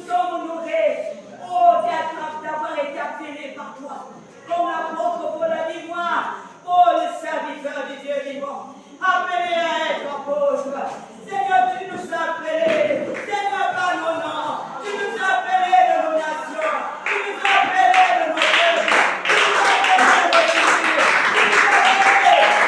sommes honorés, oh, d'avoir été appelés par toi. Comme l'apôtre Paul a dit, moi, Paul, serviteur du Dieu vivant, appelé à être apôtre. Seigneur, tu nous as appelés, Seigneur, par nos noms, tu nous as appelés de nos nations, tu nous as appelés de nos peuples, tu nous as appelés de nos cultures, tu nous as appelés de nos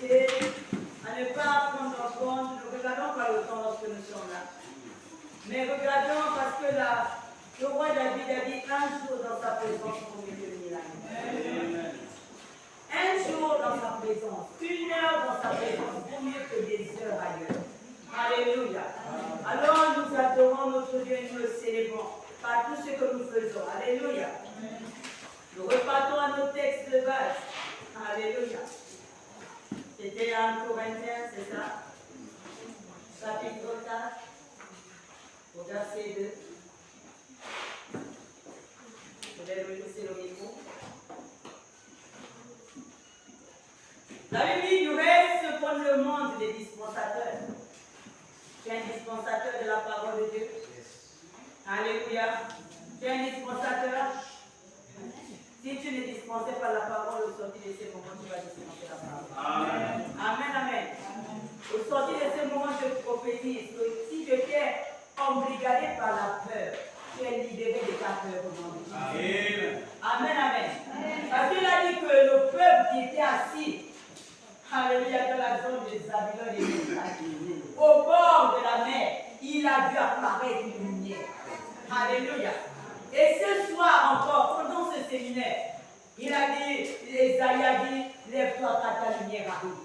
À ne pas prendre en compte, nous regardons par le temps que nous sommes là. Mais regardons parce que le roi David a dit un jour dans sa présence pour mieux que 1000 années. Un jour dans sa présence, une heure dans sa présence pour mieux que des heures ailleurs. Alléluia. Alors nous adorons notre Dieu et nous le célébrons par tout ce que nous faisons. Alléluia. Nous repartons à nos textes de base. Alléluia. C'était 1 Corinthiens, c'est ça? Chapitre 4, au verset 2. Je vais laisser le micro. La Bible dit, nous reste comme le monde des dispensateurs. Tu es un dispensateur de la parole de Dieu. Alléluia. Tu es un dispensateur. Si tu ne dispensais pas la parole au sortir de ces moments, tu vas dispenser la parole. Amen. Amen, amen. Au sortir de ces moments, je prophétise que si je t'ai embrigadé par la peur, tu es libéré de ta peur au nom de Jésus. Amen, amen. Parce qu'il a dit que le peuple qui était assis, alléluia, dans la zone des Zabulon et des Naphtali, au bord de la mer, il a vu apparaître une lumière. Alléluia. Et ce soir encore, pendant ce séminaire, il a dit, Esaïe a dit, lève-toi car ta lumière arrive.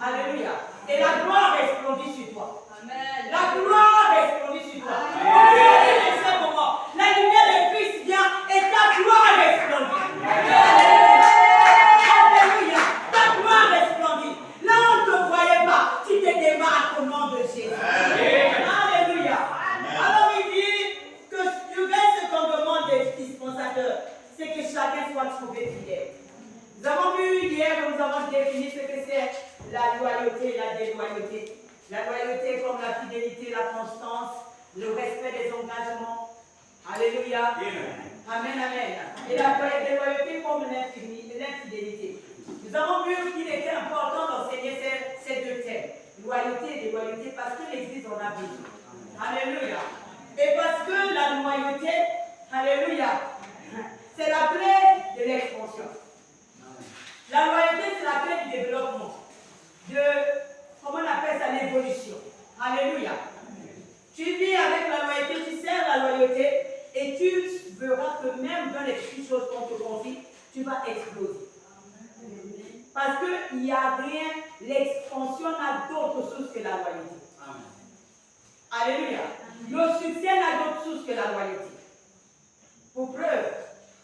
Alléluia. Et la gloire resplendit sur toi. Amen. La gloire resplendit sur toi. Amen. En ce moment, la lumière de Christ vient et ta gloire resplendit. Alléluia. Ta gloire resplendit. Là où on ne te voyait pas, tu te démarques au nom de Jésus. Alléluia. Alors il dit que le reste qu'on demande des dispensateurs, c'est que chacun soit trouvé fidèle. Nous avons vu hier que nous avons défini ce que c'est la loyauté et la déloyauté. La loyauté comme la fidélité, la constance, le respect des engagements. Alléluia. Amen, amen. Et la déloyauté comme l'infidélité. Nous avons vu qu'il était important d'enseigner ces deux thèmes. Loyauté et déloyauté parce que l'Église en a besoin. Alléluia. Et parce que la loyauté, alléluia, c'est la clé de l'expansion. La loyauté, c'est la clé du développement. Comment on appelle ça, l'évolution. Alléluia. Tu vis avec la loyauté, tu sers la loyauté et tu verras que même dans les petites choses qu'on te confie, tu vas exploser. Parce qu'il n'y a rien, l'expansion n'a d'autre source que la loyauté. Alléluia. Le succès n'a d'autre source que la loyauté. Pour preuve,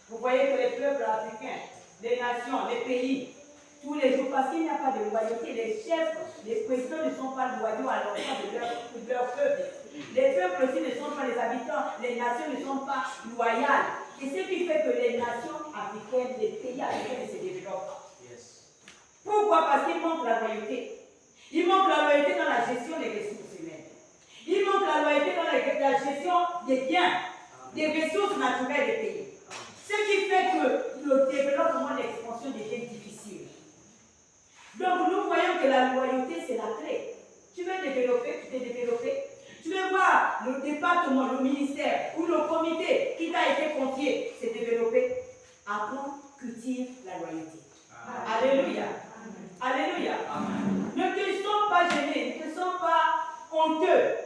vous voyez que les peuples africains, les nations, les pays, tous les jours, parce qu'il n'y a pas de loyauté, les chefs, les présidents ne sont pas loyaux à l'endroit de leur peuple. Les peuples aussi ne sont pas les habitants, les nations ne sont pas loyales. Et ce qui fait que les nations africaines, les pays africains ne se développent pas. Pourquoi? Parce qu'il manque la loyauté. Il manque la loyauté dans la gestion des ressources humaines. Il manque la loyauté dans la gestion des biens, des ressources naturelles des pays. Ce qui fait que le développement et l'expansion devient difficile. Donc nous voyons que la loyauté, c'est la clé. Tu veux développer, tu t'es développé. Tu veux voir le département, le ministère ou le comité qui t'a été confié s'est développé. Apprends, cultive la loyauté. Alléluia. Alléluia. Ne te sens pas gêné, ne te sens pas honteux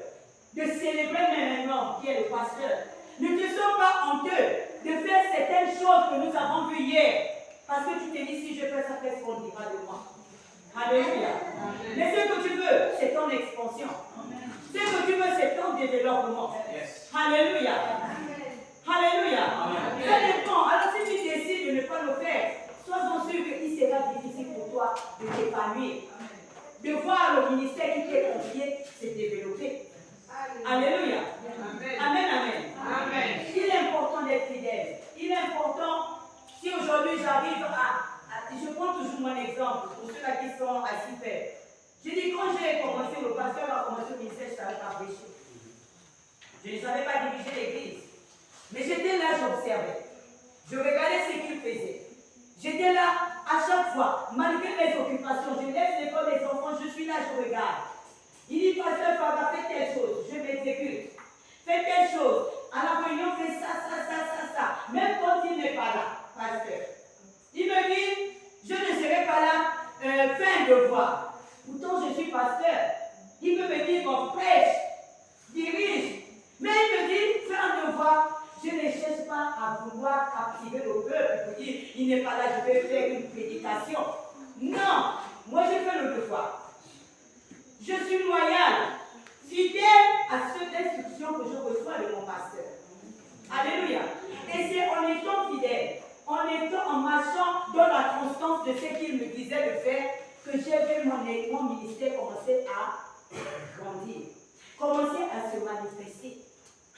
de célébrer maintenant qui est le pasteur. Ne te sens pas honteux de faire certaines choses que nous avons vues hier. Parce que tu te dis, si je fais ça, qu'est-ce qu'on dira de moi? Alléluia. Mais ce que tu veux, c'est ton expansion. Ce que tu veux, c'est ton développement. Alléluia. Alléluia. Ça dépend. Alors si tu décides de ne pas le faire, sois-en sûr qu'il sera difficile pour toi de t'épanouir. De voir le ministère qui t'est confié se développer. Alléluia. Amen, amen. Amen. Il est important d'être fidèle. Il est important, si aujourd'hui j'arrive je prends toujours mon exemple pour ceux-là qui sont assis pères. Je dis, quand j'ai commencé, le pasteur a commencé au ministère, je ne savais pas prêcher. Je ne savais pas diriger l'église. Mais j'étais là, j'observais. Je regardais ce qu'il faisait. J'étais là à chaque fois, malgré mes occupations. Je laisse l'école des enfants, je suis là, je regarde. Il dit, en marchant dans la constance de ce qu'il me disait de faire que j'ai vu mon ministère commencer à grandir, commencer à se manifester.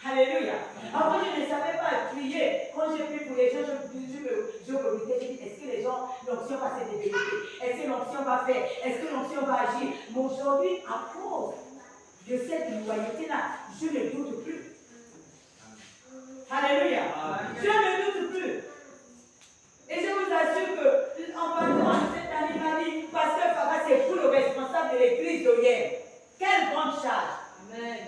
Alléluia. Avant, je ne savais pas prier. Quand je prie pour les gens, je me disais, est-ce que les gens, l'onction va se développer? Est-ce que l'onction va faire? Est-ce que l'onction va agir? Mais aujourd'hui, à cause de cette loyauté-là, je ne doute plus. Alléluia. Je ne doute plus. Et je vous assure que, en parlant de cette année, il m'a dit, Pasteur Farah, c'est vous le responsable de l'église d'hier. Quelle grande charge. Amen.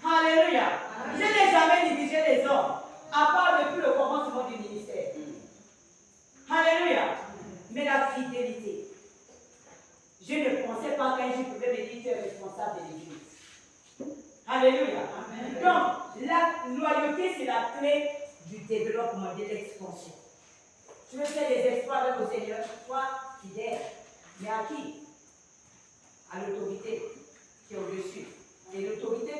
Alléluia. Je n'ai jamais négligé les hommes, à part depuis le commencement du ministère. Alléluia. Mais la fidélité. Je ne pensais pas qu'un jour je pouvais me dire que tu es responsable de l'église. Alléluia. Amen. Donc, la loyauté, c'est la clé du développement, de l'expansion. Tu veux faire des exploits avec le Seigneur, sois fidèle. Mais à qui? À l'autorité qui est au-dessus. Et l'autorité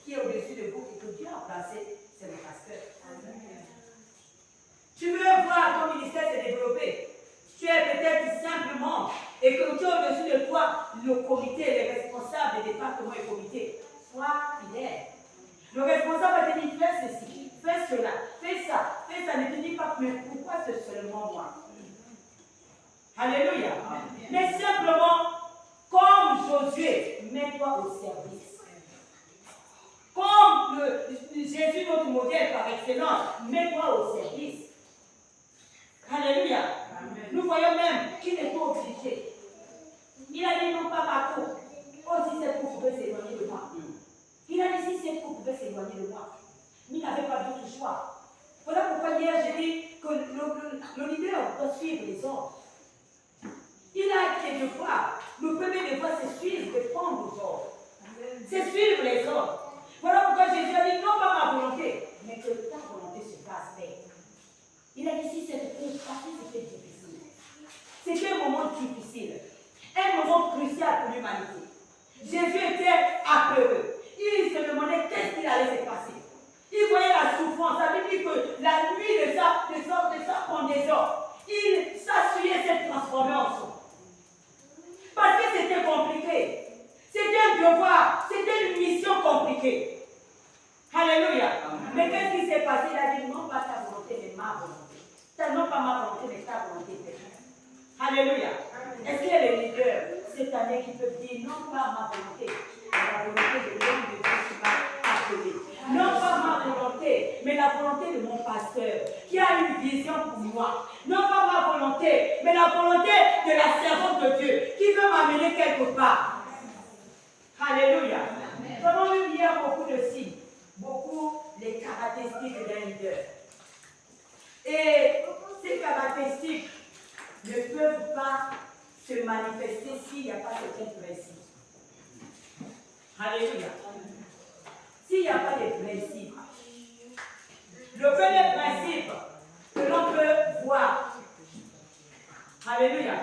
qui est au-dessus de vous et que Dieu a placé, c'est le pasteur. Tu veux voir ton ministère se développer. Tu es peut-être simplement et que tu es au-dessus de toi, le comité, les responsables des départements et comités. Sois fidèle. Le responsable va te dire, fais ceci, fais cela, fais ça. Ne te dis pas, mais pourquoi c'est seulement moi? Alléluia. Mais simplement, comme Josué, mets-toi au service. Comme Jésus, notre modèle par excellence, mets-toi au service. Alléluia. Amen. Nous voyons même qu'il n'est pas obligé. Il a dit non pas ma coupe. Oh, si cette coupe pouvait s'éloigner de moi. Il a dit si cette coupe pouvait s'éloigner de moi. Mais il n'avait pas d'autre choix. Voilà pourquoi hier j'ai dit que le leader doit suivre les ordres. Il a été de voir. Le premier devoir, c'est suivre, répondre aux ordres. C'est suivre les ordres. Voilà pourquoi Jésus a dit non pas ma volonté, mais que ta volonté se fasse faire. Il a dit si cette coupe, parce que c'était difficile. C'était un moment difficile. Un moment crucial pour l'humanité. Jésus était apeureux. Il se demandait qu'est-ce qu'il allait se passer. Il voyait la souffrance. Ça veut dire que la nuit de sa pendaison, sa suie s'est transformée en sang. Parce que c'était compliqué. C'était un devoir. C'était une mission compliquée. Alléluia. Amen. Mais qu'est-ce qui s'est passé? Il a dit non pas ta volonté, mais ma volonté. Non pas ma volonté, mais ta volonté. Alléluia. Est-ce qu'il y a des leaders cette année qui peuvent dire non pas ma volonté, mais la volonté de l'homme de Dieu qui m'a appelé? Non pas ma volonté, mais la volonté de mon pasteur qui a une vision pour moi. Non pas ma volonté, mais la volonté de la servante de Dieu qui veut m'amener quelque part. Alléluia. Comment il y a beaucoup de signes, beaucoup les caractéristiques d'un leader. Et ces caractéristiques ne peuvent pas se manifester s'il n'y a pas certains principes. Alléluia. S'il n'y a pas de principes. Le premier principe que l'on peut voir, alléluia,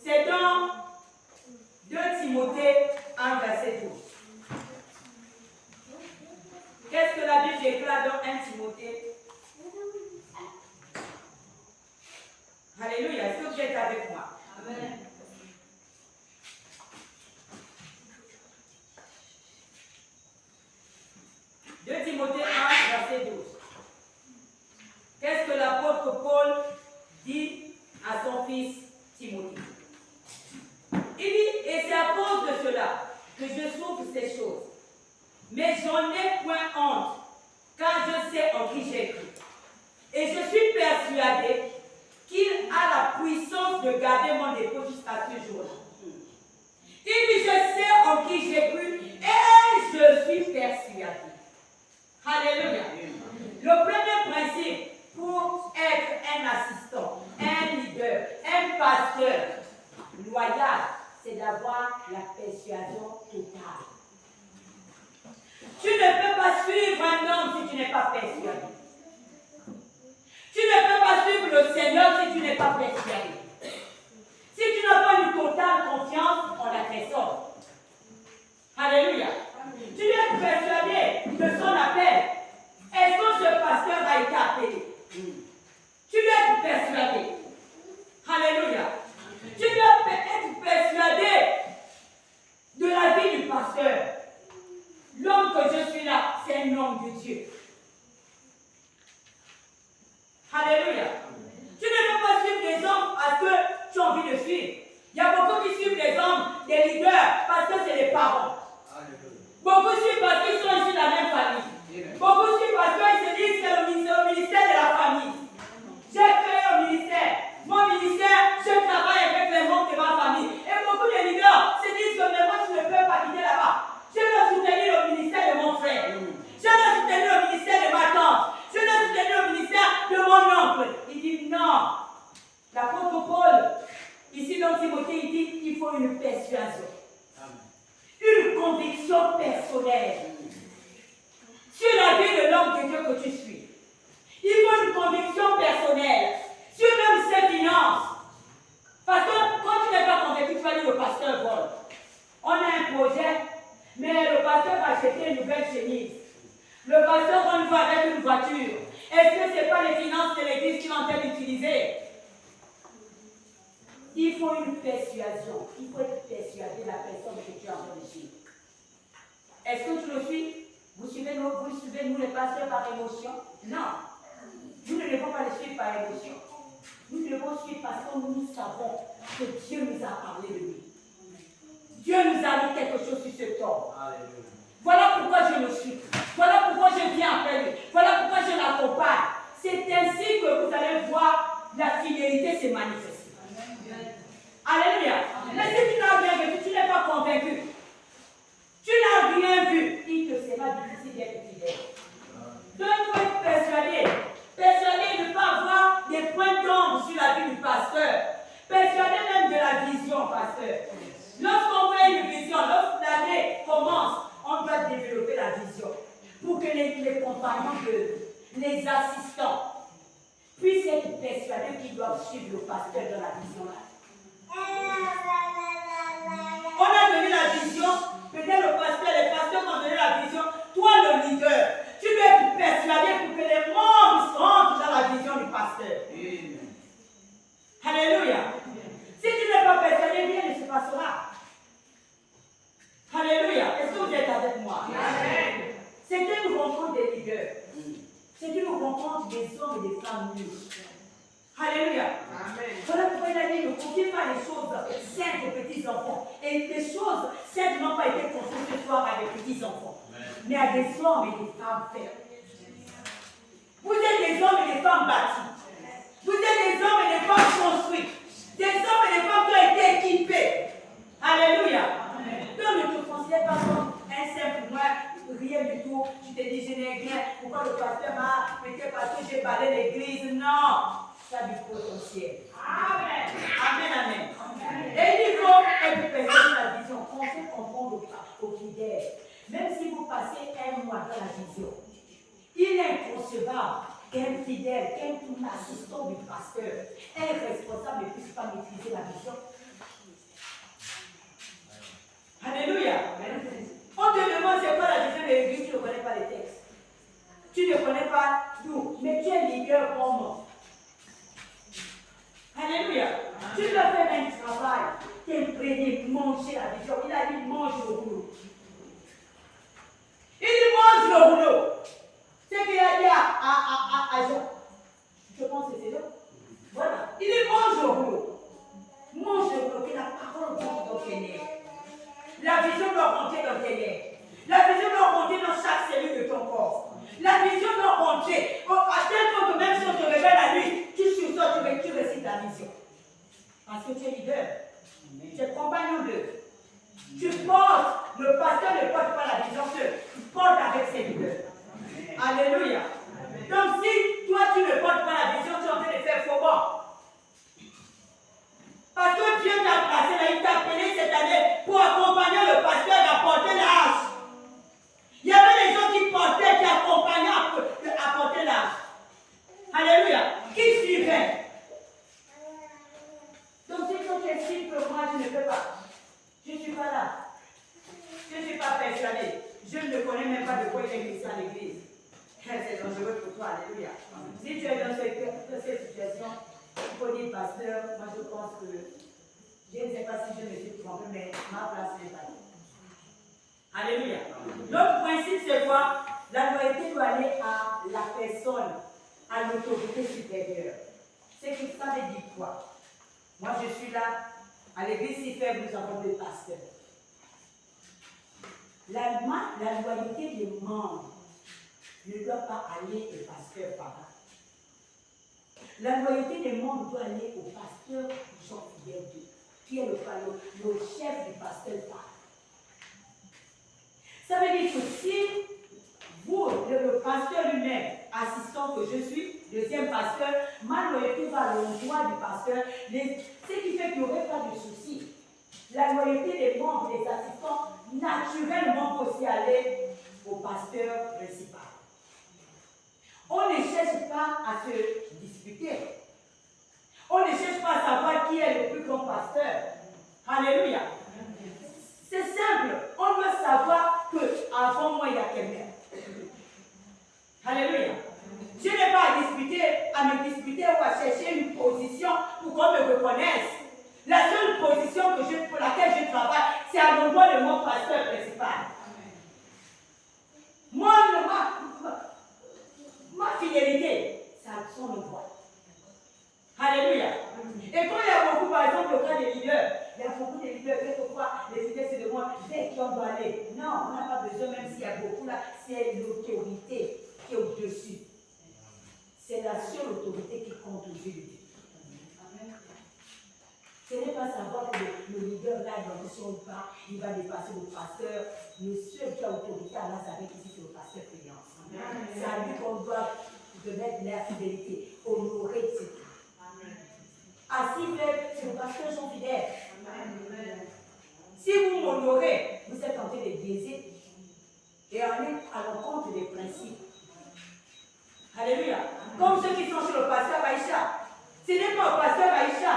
c'est dans 2 Timothée 1, verset 12. Qu'est-ce que la Bible déclare dans 1 Timothée? Alléluia. Est-ce que vous êtes avec moi? Amen. Timothée 1, verset 12. Qu'est-ce que l'apôtre Paul dit à son fils Timothée? Il dit, et c'est à cause de cela que je souffre ces choses. Mais j'en ai point honte, car je sais en qui j'ai cru. Et je suis persuadé qu'il a la puissance de garder mon dépôt jusqu'à ce jour-là. Il dit, je sais en qui j'ai cru et je suis persuadé. Alléluia. Le premier principe pour être un assistant, un leader, un pasteur loyal, c'est d'avoir la persuasion totale. Tu ne peux pas suivre un homme si tu n'es pas persuadé. Tu ne peux pas suivre le Seigneur si tu n'es pas persuadé. Si tu n'as pas une totale confiance en la personne. homme de Dieu. Alléluia. Tu ne peux pas suivre des hommes parce que tu as envie de suivre. Il y a beaucoup qui suivent des hommes, des leaders, parce que c'est les parents. Beaucoup suivent parce qu'ils sont issus de la même famille. Beaucoup suivent parce qu'ils se disent que c'est le ministère de la famille. J'ai créé un ministère. Mon ministère, je travaille avec les membres de ma famille. Et beaucoup de leaders se disent que mais moi, je ne peux pas quitter là-bas. Je dois soutenir le ministère de mon frère. Je dois soutenir le ministère de ma tante. Je dois soutenir le ministère de mon oncle. Il dit non. L'apôtre Paul, ici dans Timothée, il dit qu'il faut une persuasion. Une conviction personnelle sur la vie de l'homme de Dieu que tu suis. Il faut une conviction personnelle sur même ses finances. Parce que quand tu n'es pas convaincu, tu vas dire le pasteur vole. On a un projet, mais le pasteur va acheter une nouvelle chemise. Le pasteur va nous voir avec une voiture. Est-ce que ce n'est pas les finances de l'église qu'il est en train d'utiliser? Il faut une persuasion. Il faut être persuadé de la personne que tu es en train de suivre. Est-ce que tu le suis? Vous suivez nous les pasteurs par émotion? Non. Nous ne devons pas les suivre par émotion. Nous devons suivre parce que nous savons que Dieu nous a parlé de lui. Dieu nous a dit quelque chose sur ce temps. Voilà pourquoi je le suis. Voilà pourquoi je viens après lui. Voilà pourquoi je l'accompagne. C'est ainsi que vous allez voir la fidélité se manifester. Alléluia. Mais si tu n'as rien vu, tu n'es pas convaincu. Tu n'as rien vu, il te sera difficile d'être fidèle. Donc il faut être persuadé. Persuadé de ne pas avoir des points d'ombre sur la vie du pasteur. Persuadé même de la vision, pasteur. Lorsqu'on fait une vision, lorsque l'année commence, on doit développer la vision. Pour que les compagnons, les assistants, puissent être persuadés qu'ils doivent suivre le pasteur dans la vision-là. On a donné la vision, peut-être les pasteurs ont donné la vision. Toi, le leader, tu dois être persuadé pour que les membres rentrent dans la vision du pasteur. Alléluia. Si tu n'es pas persuadé, rien ne se passera. Alléluia. Est-ce que vous êtes avec moi? Amen. C'est une rencontre des leaders. C'est une rencontre des hommes et des femmes nues. Alléluia. Amen. Voilà pourquoi il a dit ne confiez pas les choses saintes aux petits-enfants. Et les choses saintes n'ont pas été confiées ce soir à des petits-enfants, mais à des hommes et des femmes fermes. Vous êtes des hommes et des femmes bâtis. Vous êtes des hommes et des femmes construits. Des hommes et des femmes qui ont été équipés. Alléluia. Amen. Donc ne te considère pas comme un simple moi, rien du tout. Tu te dis je n'ai rien. Pourquoi le pasteur m'a peut-être parce que j'ai balayé l'église? Non. Ça du potentiel. Amen. Amen, amen. Amen. Et il faut être présent dans la vision. On fait comprendre aux fidèles. Même si vous passez un mois dans la vision, il est inconcevable qu'un fidèle, qu'un assistant du pasteur, un responsable ne puisse pas maîtriser la vision. Alléluia. On te demande c'est quoi la vision de l'église, tu ne connais pas les textes. Tu ne connais pas tout, mais tu es leader comme moi. Alléluia. Tu dois faire un travail, t'imprégner, manger la vision. Il a dit mange le rouleau. Il dit mange le rouleau. C'est qu'il a dit à Jean. Je pense que c'est là. Voilà. Il dit mange le rouleau. Mange le rouleau, que la parole rentre dans tes nerfs. La vision doit rentrer dans tes nerfs. La vision doit rentrer dans chaque cellule de ton corps. La vision doit rentrer. À tel point que même si on te réveille la nuit, tu sursautes, tu récites la vision. Parce que tu es leader. Tu es compagnon d'eux. Tu portes, le pasteur ne porte pas la vision seul. Tu portes avec ses leaders. Alléluia. Donc si toi tu ne portes pas la vision, tu es en train de faire faux bon. Parce que Dieu t'a placé là, il t'a appelé cette année pour accompagner le pasteur à porter l'âge. Il y avait des gens qui portaient, qui accompagnaient à porter l'âge. Alléluia. Qui suivaient. Donc si toi tu estimes que moi je ne peux pas, je ne suis pas là. Je ne suis pas persuadé. Je ne connais même pas de quoi il est mis à l'église. C'est dangereux pour toi. Alléluia. Si tu es dans cette situation, il faut dire, pasteur, moi je pense que, je ne sais pas si je me suis trompé, mais ma place n'est pas là. Alléluia. L'autre principe, c'est quoi? la loyauté doit aller à la personne, à l'autorité supérieure. C'est que ça veut dire quoi? Moi, je suis là, à l'église si faible, nous avons deux pasteurs. La loyauté des membres ne doit pas aller au pasteur papa. La loyauté des membres doit aller au pasteur qui sont fidèles d'eux, qui est le chef du pasteur papa. Ça veut dire que si vous, le pasteur lui-même, assistant que je suis, deuxième pasteur, ma loyauté va à l'endroit du pasteur, ce qui fait qu'il n'y aurait pas de souci. La loyauté des membres, des assistants, naturellement peut aussi aller au pasteur principal. On ne cherche pas à se disputer. On ne cherche pas à savoir qui est le plus grand pasteur. Alléluia. C'est simple. On doit savoir qu'avant moi, il y a quelqu'un. Alléluia. Je n'ai pas à me disputer ou à chercher une position pour qu'on me reconnaisse. La seule position pour laquelle je travaille, c'est à l'endroit de mon pasteur principal. Moi, ma fidélité, c'est à son endroit. Alléluia. Et quand il y a beaucoup, par exemple, le cas des leaders, il y a beaucoup de leaders, quelquefois, les leaders se demandent vers qui on doit aller. Non, on n'a pas besoin, même s'il y a beaucoup là, c'est l'autorité qui est au-dessus. C'est la seule autorité qui compte aux yeux de Dieu. Ce n'est pas savoir que le leader là, dans le son pas, il va dépasser le pasteur. Le seul qui a autorité à Nazareth ici, c'est le pasteur payant. C'est à lui qu'on doit donner la fidélité, honorer ce qui. Ainsi fait, c'est le pasteur sont fidèles. Si vous m'honorez, vous êtes en train de biaiser et aller à l'encontre des principes. Alléluia. Comme ceux qui sont chez le pasteur Aïcha. Ce n'est pas au pasteur Aïcha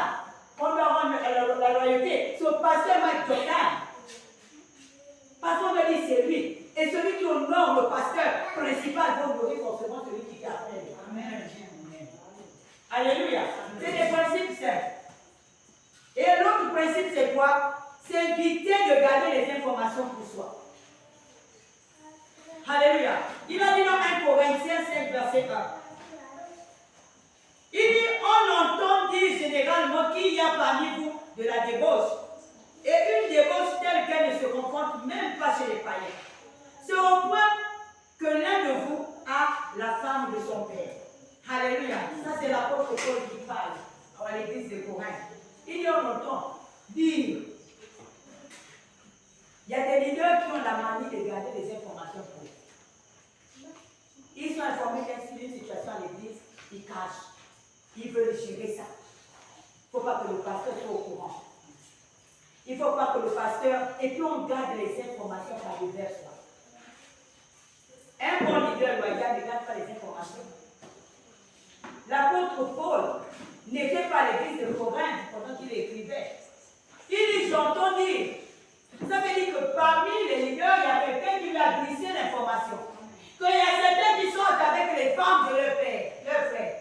qu'on doit rendre la loyauté. C'est au pasteur Mike Jordan. Parce qu'on va dire c'est lui. Et celui qui honore le pasteur principal va honorer forcément celui qui est après. Amen. Alléluia. C'est des principes simples. Et l'autre principe, c'est quoi? C'est éviter de garder les informations pour soi. Alléluia. Il a dit dans 1 Corinthiens 5, verset 1. Il dit, on entend dire généralement qu'il y a parmi vous de la débauche. Et une débauche telle qu'elle ne se rencontre même pas chez les païens. C'est au point que l'un de vous a la femme de son père. Alléluia. Ça, c'est l'apôtre Paul qui parle à l'église de Corinthe. Il dit, on entend dire. Il y a des leaders qui ont la manie de garder des informations pour eux. Ils sont informés d'une situation à l'église, ils cachent. Ils veulent gérer ça. Il ne faut pas que le pasteur soit au courant. Il ne faut pas que le pasteur, et puis on garde les informations par divers soins. Un bon leader loyal ne garde pas les informations. L'apôtre Paul n'était pas à l'église de Corinthe pendant qu'il écrivait. Il dit, j'entends dire. Ça veut dire que parmi les leaders, il y a quelqu'un qui lui a glissé l'information. Qu'il y a certains qui sortent avec les femmes de leur père, leur frère.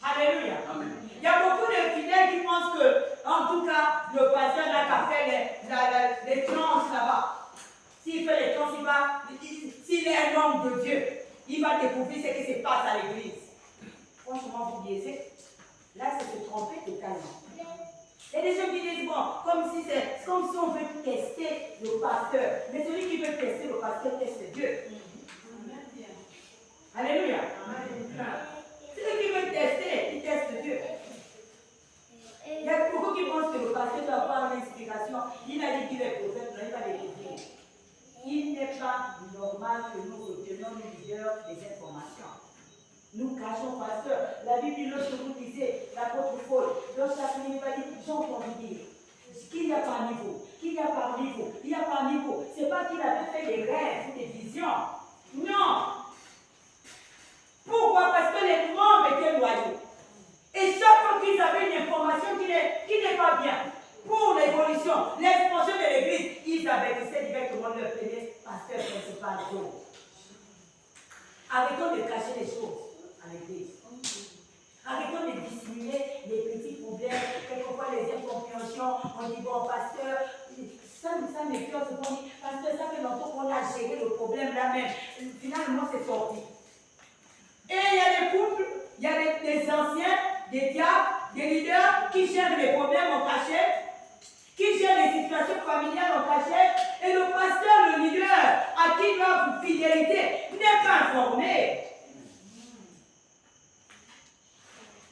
Alléluia. Amen. Il y a beaucoup de fidèles qui pensent que, en tout cas, le pasteur n'a qu'à faire les trans là-bas. S'il fait les trans, s'il est un homme de Dieu, il va découvrir ce qui se passe à l'église. Franchement, vous biaisez. Là, c'est se tromper totalement. Il y a des gens qui disent, bon, comme si on veut tester le pasteur. Mais celui qui veut tester le pasteur teste Dieu. Alléluia. Celui qui veut tester, il teste Dieu. Il y a beaucoup qui pensent que le pasteur doit avoir l'inspiration. Il a dit qu'il est prophète, il va découvrir. Il n'est pas normal que nous retenions les leaders des informations. Nous cachons, pasteur. La Bible, lorsque vous disiez, l'apôtre Paul, lorsque la Bible va dire, j'ai entendu dire, qu'il y a parmi vous, qu'il y a parmi vous, il y a parmi vous. Ce n'est pas qu'il avait fait des rêves ou des visions. Non. Pourquoi? Parce que les membres étaient loyaux. Et chaque fois qu'ils avaient une information qui n'est pas bien, pour l'évolution, l'expansion de l'église, ils avertissaient directement leur premier pasteur principal. Arrêtons de cacher les choses à l'église. Arrêtons de dissimuler les petits problèmes, quelquefois les incompréhensions. On dit, bon, pasteur, ça me fait on dit, pasteur, ça fait longtemps qu'on a géré le problème là même. finalement c'est sorti. Et il y a des couples, il y a des anciens, des diacres, des leaders qui gèrent les problèmes en cachette, qui gèrent les situations familiales en cachette, et le pasteur, le leader, à qui il doit fidélité, n'est pas informé.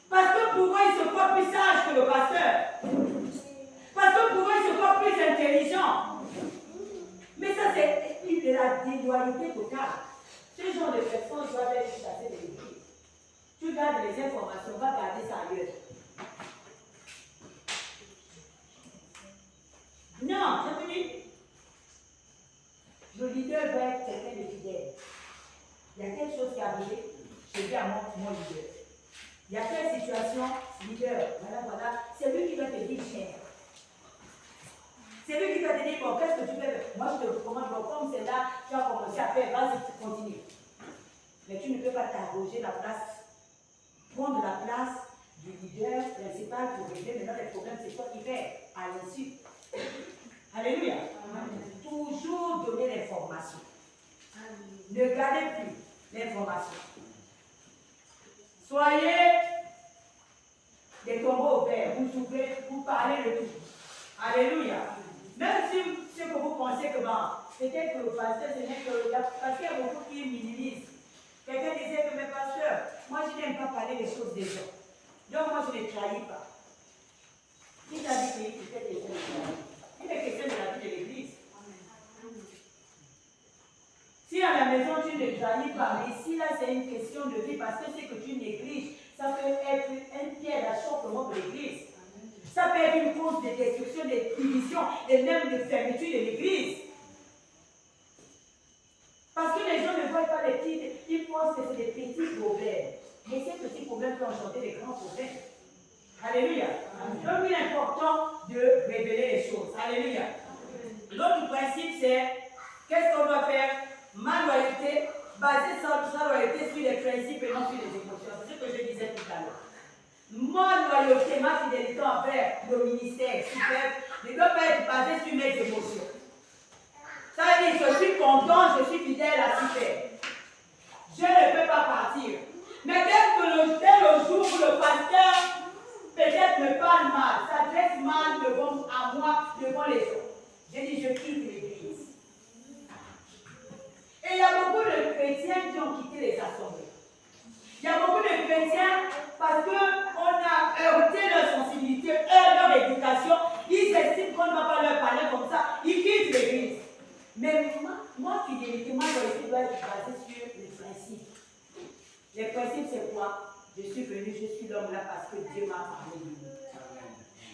Parce que pour eux, ils se croient plus sages que le pasteur. Parce que pour eux, ils se croient plus intelligents. Mais ça, c'est de la déloyauté totale. Ce genre de personnes doivent être chassées de l'église. Tu gardes les informations, va garder ça ailleurs. Non, j'ai fini. Le leader doit être quelqu'un de fidèle. Il y a quelque chose qui est arrivé, je dis à mon leader. Il y a quelle situation, leader, voilà, c'est lui qui va te dire cher. C'est lui qui va te dire, bon, qu'est-ce que tu fais? Moi, je te recommande, bon, comme c'est là, tu vas commencer à faire, vas-y, tu continues. Mais tu ne peux pas t'arroger la place, prendre la place du leader principal pour régler maintenant les problèmes, c'est toi qui fais, à l'insu. Alléluia. Amen. Toujours donner l'information. Ne gardez plus l'information. Soyez des tombeaux ouverts, vous ouvrez, vous parlez de tout. Alléluia. Même si ce que vous pensez que peut-être que le pasteur, ce n'est que parce qu'il y a beaucoup qui minimisent. Quelqu'un disait que mes pasteurs, moi je n'aime pas parler des choses des gens. Donc moi je ne trahis pas. Qui t'a dit qu'il fait des choses? Il est question de la vie de l'église. Si à la maison tu ne trahis pas, mais ici là c'est une question de vie parce que c'est que tu négliges, ça peut être un pied d'achoppement de l'église. Ça peut être une cause de destruction, de division et même de fermeture de l'église. Parce que les gens ne voient pas les petits, ils pensent que c'est des petits problèmes. Mais ces petits problèmes peuvent engendrer des grands problèmes. Alléluia. Donc il est important de révéler les choses. Alléluia. L'autre principe c'est, qu'est-ce qu'on doit faire? Ma loyauté, baser sa loyauté sur les principes et non sur les émotions. C'est ce que je disais tout à l'heure. Ma loyauté, ma fidélité envers le ministère super ne doit pas être basée sur mes émotions. Ça veut dire, je suis content, je suis fidèle à super. Je ne peux pas partir. Mais dès le jour où le pasteur peut-être me parle mal, s'adresse mal à moi, devant les gens, j'ai dit, je quitte l'église. Et il y a beaucoup de chrétiens qui ont quitté les assemblées. Il y a beaucoup de chrétiens, parce qu'on a heurté leur sensibilité, leur éducation, ils estiment qu'on ne va pas leur parler comme ça, ils quittent l'église. Mais moi, fidélité, moi, loyauté doit être basée sur les principes. Les principes, c'est quoi? Je suis venu, je suis l'homme là parce que Dieu m'a parlé de lui.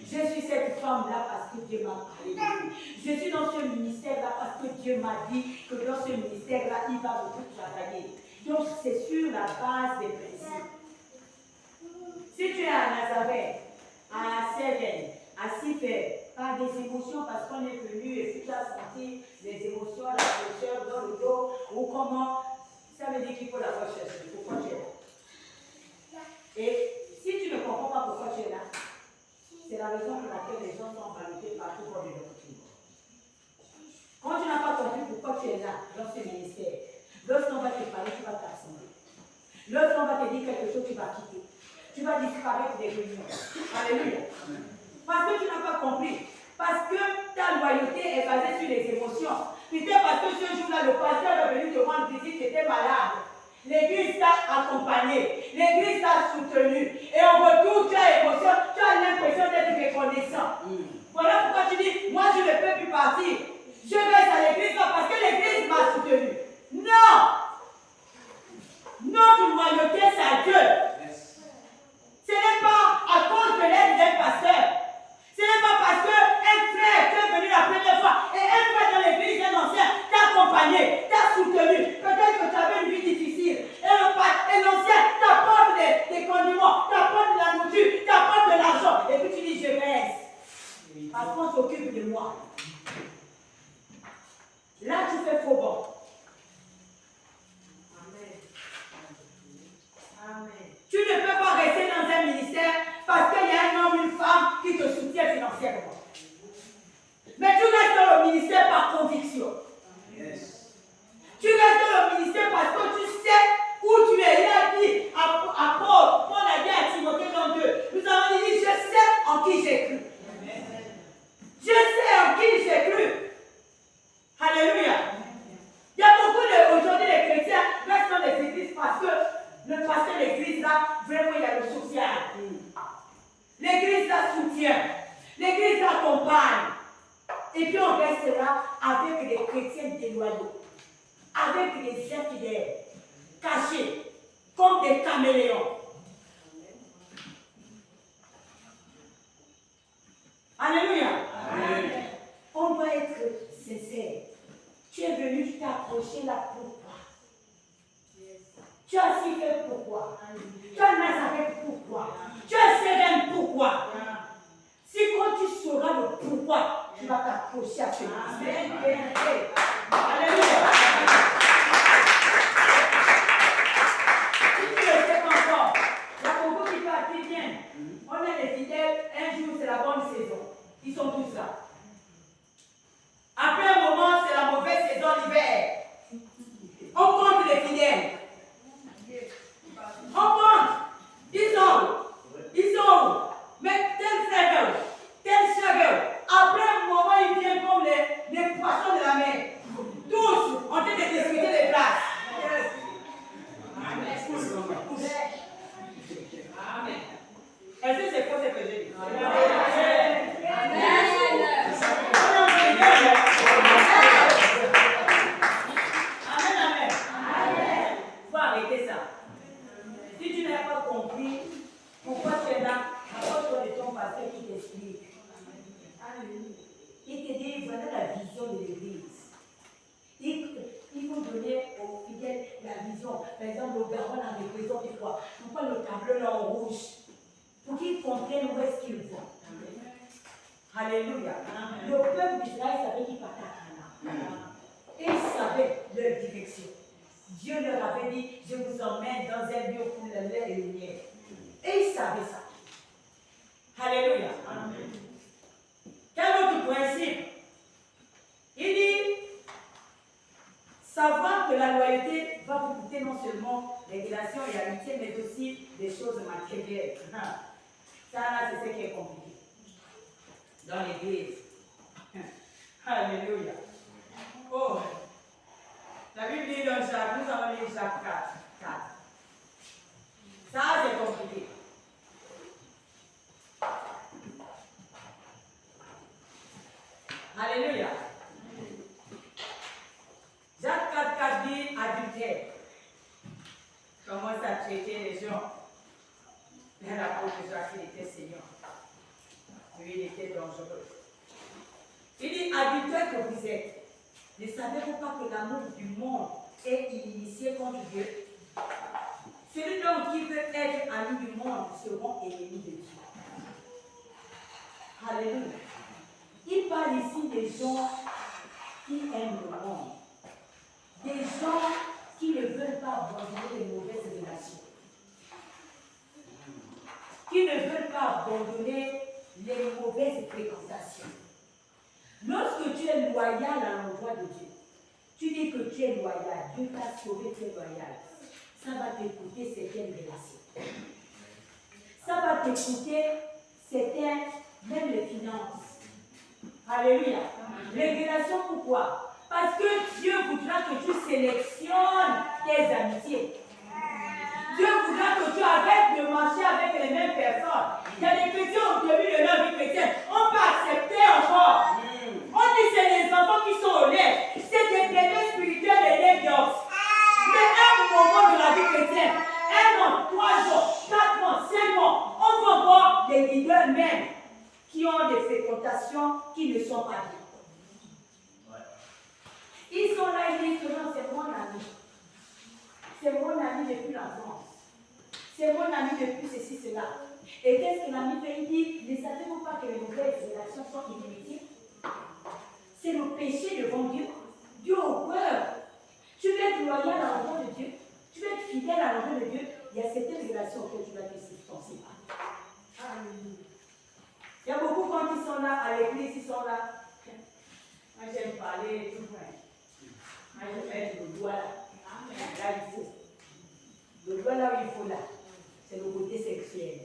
Je suis cette femme-là parce que Dieu m'a parlé de lui. Je suis dans ce ministère-là parce que Dieu m'a dit que dans ce ministère-là, il va beaucoup travailler. Donc, c'est sur la base des principes. Si tu es à Nazareth, à Séven, à Sifer, par des émotions parce qu'on est venu et puis tu as senti les émotions, la fraîcheur dans le dos, ou comment, ça veut dire qu'il faut la rechercher. Pourquoi tu es là? Et si tu ne comprends pas pourquoi tu es là, c'est la raison pour laquelle les gens sont validés partout pour les doctrines. Quand tu n'as pas compris pourquoi tu es là dans ce ministère, lorsqu'on va te parler, tu vas t'assembler. Lorsqu'on va te dire quelque chose, tu vas quitter. Tu vas disparaître des réunions. Alléluia. Parce que tu n'as pas compris. Parce que ta loyauté est basée sur les émotions. Peut-être parce que ce jour-là, le pasteur est venu te rendre visite, tu étais malade. L'église t'a accompagné. L'église t'a soutenu. Et en retour, tu as émotion, tu as l'impression d'être reconnaissant. Voilà pourquoi tu dis, moi je ne peux plus partir. Je reste à l'église parce que l'église m'a soutenu. Non! Notre loyauté, c'est à Dieu. Ce n'est pas à cause de l'aide d'un pasteur. Ce n'est pas parce qu'un frère qui est venu la première fois et un frère dans l'église, un ancien, t'a accompagné, t'a soutenu. Peut-être que tu avais une vie difficile. Et l'ancien t'apporte des condiments, t'apporte de la nourriture, t'apporte de l'argent. Et puis tu dis, je reste. Parce qu'on s'occupe de moi. Là, tu fais faux bon. Amen. Tu ne peux pas rester dans un ministère parce qu'il y a un homme, une femme qui te soutient financièrement. Mais tu restes dans le ministère par conviction. Yes. Tu restes dans le ministère parce déloyaux, avec des infidèles, cachés comme des caméléons. Alléluia. Amen. On doit être sincère. Tu es venu t'approcher là pourquoi? Tu as si fait pourquoi? Tu as Nazareth pourquoi? Tu as Sérène pourquoi? Si quand tu sauras le pourquoi, tu vas t'approcher à ce Amen. Alléluia. Si tu ne le sais pas encore, il y a beaucoup qui partent, qui viennent. On a les fidèles, un jour c'est la bonne saison. Ils sont tous là. Après un moment, c'est la mauvaise saison d'hiver. On compte les fidèles. On compte. Ils sont où? Mais tel frère, tel soeur. Après un moment, ils viennent comme les poissons de la mer. Tous en train de discuter les places. Amen. Est-ce que c'est faux ce que j'ai dit? Amen. Amen. Il faut arrêter ça. Si tu n'as pas compris pourquoi tu es là, approche-toi de ton pasteur qui t'explique. Il te dit, voilà la vision de l'église. Il faut donner aux fidèles la vision. Par exemple, le baron la représente quoi? Pourquoi le tableau là en rouge? Pour qu'ils comprennent où est-ce qu'ils vont. Alléluia. Le peuple d'Israël savait qu'ils partaient à Canaan. Et ils savaient leur direction. Dieu leur avait dit, je vous emmène dans un lieu pour le lait et le miel. Et ils savaient ça. Alléluia. Amen. Quel autre principe? Il dit, savoir que la loyauté va vous coûter non seulement les relations et l'amitié, mais aussi des choses matérielles. Ça là, c'est ce qui est compliqué. Dans l'église. Alléluia. Oh, la Bible dit dans Jacques, nous avons lu Jacques 4. Ça, c'est compliqué. Alléluia. Jacques 4 dit adultère. Commence à traiter les gens. Mais l'apôtre Jacques, il était Seigneur. Lui, il était dangereux. Il dit adultère que vous êtes. Ne savez-vous pas que l'amour du monde est initié contre Dieu? Celui donc qui veut être ami du monde seront ennemis de Dieu. Alléluia. Il parle ici des gens qui aiment le monde. Des gens qui ne veulent pas abandonner les mauvaises relations. Qui ne veulent pas abandonner les mauvaises fréquentations. Lorsque tu es loyal à l'endroit de Dieu, tu dis que tu es loyal, Dieu t'a sauvé, tu es loyal. Ça va te coûter certaines relations. Ça va te coûter certaines, même les finances. Alléluia. Les relations, pourquoi? Parce que Dieu voudra que tu sélectionnes tes amitiés. Dieu voudra que tu arrêtes de marcher avec les mêmes personnes. Il y a des chrétiens au début de leur vie chrétienne. On peut accepter encore. On dit que c'est les enfants qui sont au lait. C'est des bébés spirituels et les gosses. Mais à un moment de la vie chrétienne, 1 an, 3 jours, 4 ans, 5 ans, on va voir des leaders même qui ont des fréquentations qui ne sont pas bien. Ils sont là, ils disent que non, c'est mon ami. C'est mon ami depuis l'enfance. C'est mon ami depuis ceci, cela. Et qu'est-ce que l'ami fait? Il dit, ne savez-vous pas que les mauvaises relations sont inutiles? C'est le péché devant Dieu. Dieu a peur. Tu veux être loyal à l'endroit de Dieu. Tu veux être fidèle à l'endroit de Dieu. Il y a certaines relations auxquelles tu vas te distancer. Il y a beaucoup quand ils sont là à l'église, ils sont là. Moi j'aime parler tout vrai. Moi je vais mettre le doigt là. Là il faut. Le doigt là où il faut là. C'est le côté sexuel.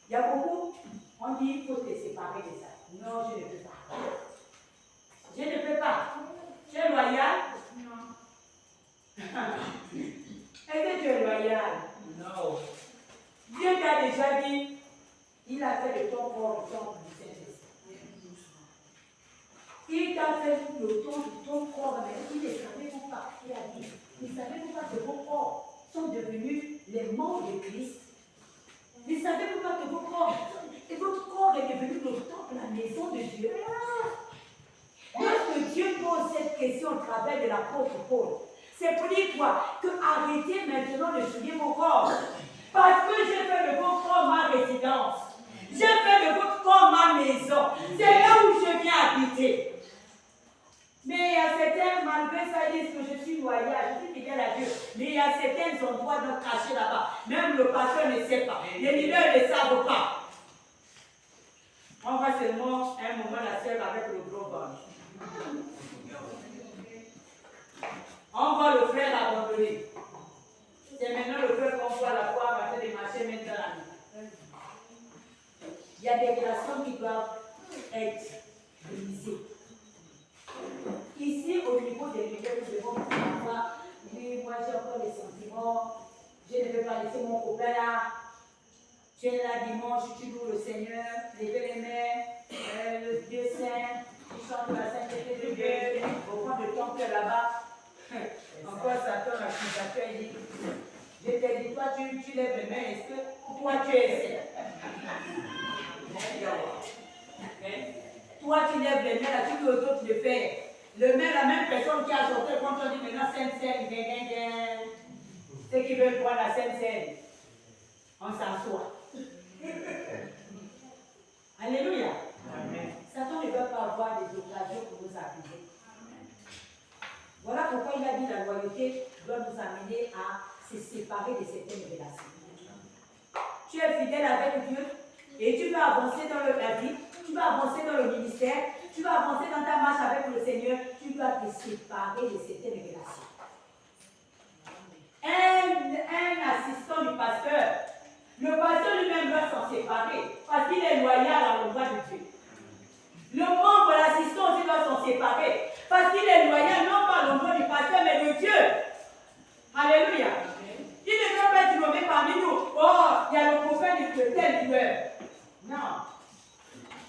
Il y a beaucoup, on dit qu'il faut te séparer de ça. Non, je ne peux pas. fait ton corps, mais il ne savez-vous pas, il a dit, ne savez-vous pas que vos corps sont devenus les membres de Christ? Ne savez-vous pas que votre corps est devenu le temple, la maison de Dieu? Lorsque Dieu pose cette question au travers de l'apôtre Paul, c'est pour dire quoi? Que arrêtez maintenant de souiller vos corps. Parce que j'ai fait de votre corps ma résidence. J'ai fait de votre corps ma maison. C'est là où je viens habiter. Mais il y a certains, malgré ça, ils disent que je suis loyal, je suis fidèle à Dieu. Mais il y a certains endroits donc cachés là-bas. Même le pasteur ne sait pas. Les leaders ne savent pas. On va seulement un moment la sève avec le gros banc. On voit le frère abandonné. C'est maintenant le frère qu'on voit la foi en train de marcher maintenant dans la nuit. Il y a des relations qui doivent être brisées. Ici, au niveau des leaders, nous devons savoir, oui, moi j'ai encore des sentiments, je ne vais pas laisser mon copain là. Tu es là dimanche, tu loues le Seigneur, levez les mains, le Dieu Saint, tu chantes la sainteté de Dieu, au fond de ton cœur là-bas. Encore Satan, l'accusateur, il dit, je t'ai dit, toi tu lèves les mains, est-ce que toi tu es toi tu lèves les mains, là, tu veux aux autres le faire. Le main, la même personne qui a sorti quand on dit maintenant Sainte Seine, ceux qui veulent voir la Sainte Seine, on s'assoit. Alléluia. Amen. Satan ne veut pas avoir des occasions pour nous accuser. Voilà pourquoi il a dit la loyauté doit nous amener à se séparer de certaines relations. Tu es fidèle avec Dieu et tu vas avancer dans la vie, tu vas avancer dans le ministère, tu vas avancer dans ta marche avec le Seigneur, tu dois te séparer de certaines relations. Un assistant du pasteur, le pasteur lui-même doit s'en séparer parce qu'il est loyal à l'endroit de Dieu. Le membre, l'assistant aussi doit s'en séparer parce qu'il est loyal non pas à l'endroit du pasteur mais de Dieu. Alléluia. Il ne doit pas être nommé parmi nous. Oh, il y a le copain de tel joueur. Non.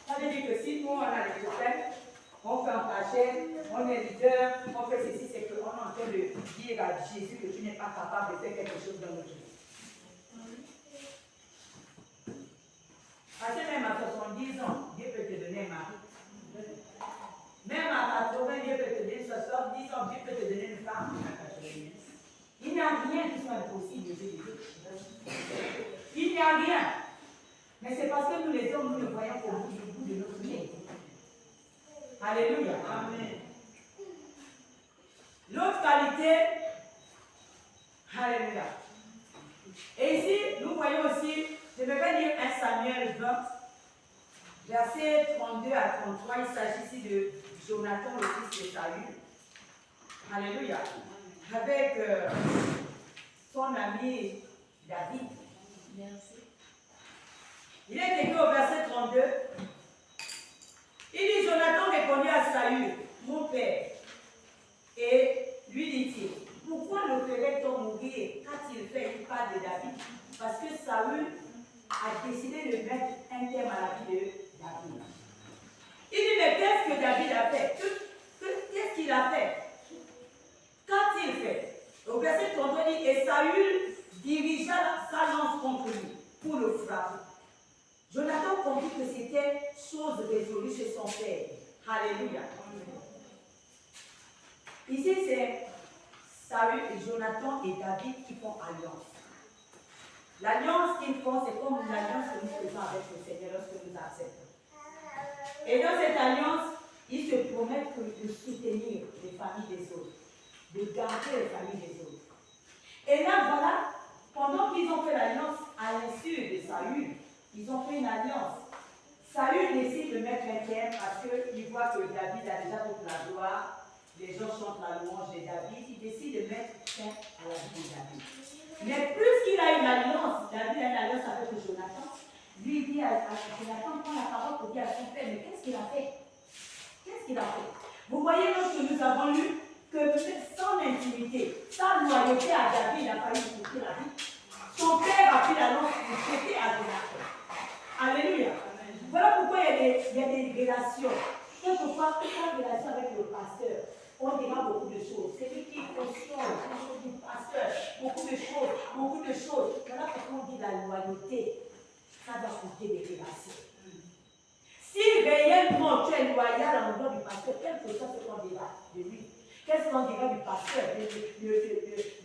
Ça veut dire que si nous on a les copains, on fait un cachet, on est leader, on fait ceci, c'est qu'on est en train de dire à Jésus que tu n'es pas capable de faire quelque chose dans notre vie. Parce que même à 70 ans, Dieu peut te donner un mari. Même à 80, Dieu peut te donner 70 ans, Dieu peut te donner une femme. Il n'y a rien qui soit impossible de Dieu. Il n'y a rien. Mais c'est parce que nous les hommes, nous le voyons au bout de notre nez. Alléluia. Amen. L'autre qualité, alléluia. Et ici, nous voyons aussi, je vais lire 1 Samuel 20, versets 32 à 33. Il s'agit ici de Jonathan, le fils de Saül. Alléluia. Avec son ami David. Merci. Il est écrit au verset 32. Il dit, Jonathan répondit à Saül, mon père, et lui dit-il, pourquoi le ferait-on mourir quand il fait une part de David? Parce que Saül a décidé de mettre un terme à la vie de David. Il dit, mais qu'est-ce que David a fait? Qu'est-ce qu'il a fait? Qu'a-t-il fait? Au verset 32, il dit, et Saül dirigea sa lance contre lui pour le frapper. Jonathan comprit que c'était chose résolue chez son père. Alléluia. Ici, c'est Saül et Jonathan et David qui font alliance. L'alliance qu'ils font, c'est comme l'alliance que nous faisons avec le Seigneur lorsque nous acceptons. Et dans cette alliance, ils se promettent de soutenir les familles des autres, de garder les familles des autres. Et là, voilà, pendant qu'ils ont fait l'alliance à l'insu de Saül, ils ont fait une alliance. Saül décide de mettre un terme parce qu'il voit que David a déjà toute la gloire. Les gens chantent la louange de David. Il décide de mettre fin à la vie de David. Mais plus qu'il a une alliance, David a une alliance avec Jonathan, lui dit à Jonathan, prend la parole pour dire à son père, mais qu'est-ce qu'il a fait? Qu'est-ce qu'il a fait? Vous voyez, lorsque nous avons lu que sans intimité, sans loyauté à David, il a failli lui couper la vie. Son père a pris la lance pour traiter à Jonathan. Alléluia. Voilà pourquoi il y a des relations. Quelquefois, en relation avec le pasteur, on dira beaucoup de choses. C'est lui qui cautionne les choses du pasteur. Beaucoup de choses. Voilà pourquoi on dit la loyauté. Ça doit coûter des relations. Si réellement tu es loyal à l'endroit du pasteur, quelle que soit ce qu'on dira de lui, qu'est-ce qu'on dira du pasteur, du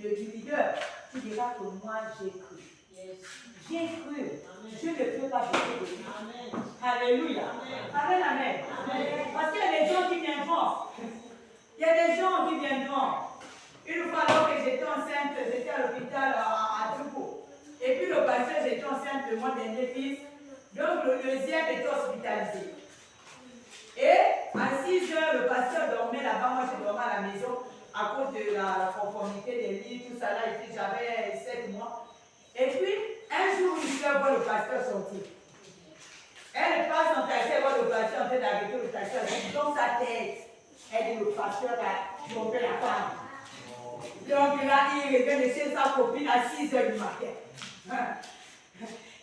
leader, tu diras que moi j'ai cru. J'ai cru. Amen. Je ne peux pas douter de lui. Amen. Alléluia. Amen. Amen. Amen. Parce qu'il y a des gens qui viendront. Il y a des gens qui viendront. Une fois alors que j'étais enceinte, j'étais à l'hôpital à Djougou. Et puis le pasteur, j'étais enceinte de mon dernier fils. Donc le deuxième était hospitalisé. Et à 6 heures, le pasteur dormait là-bas. Moi, je dormais à la maison à cause de la conformité des lits, tout ça là. Et puis j'avais 7 mois. Et puis, un jour, une soeur voit le pasteur sortir. Elle passe en taxi, elle voit le pasteur en train d'arrêter le taxi. Elle dans sa tête. Elle dit, le pasteur a trompé la femme. Donc là, il revient de chez sa copine à 6 heures du matin.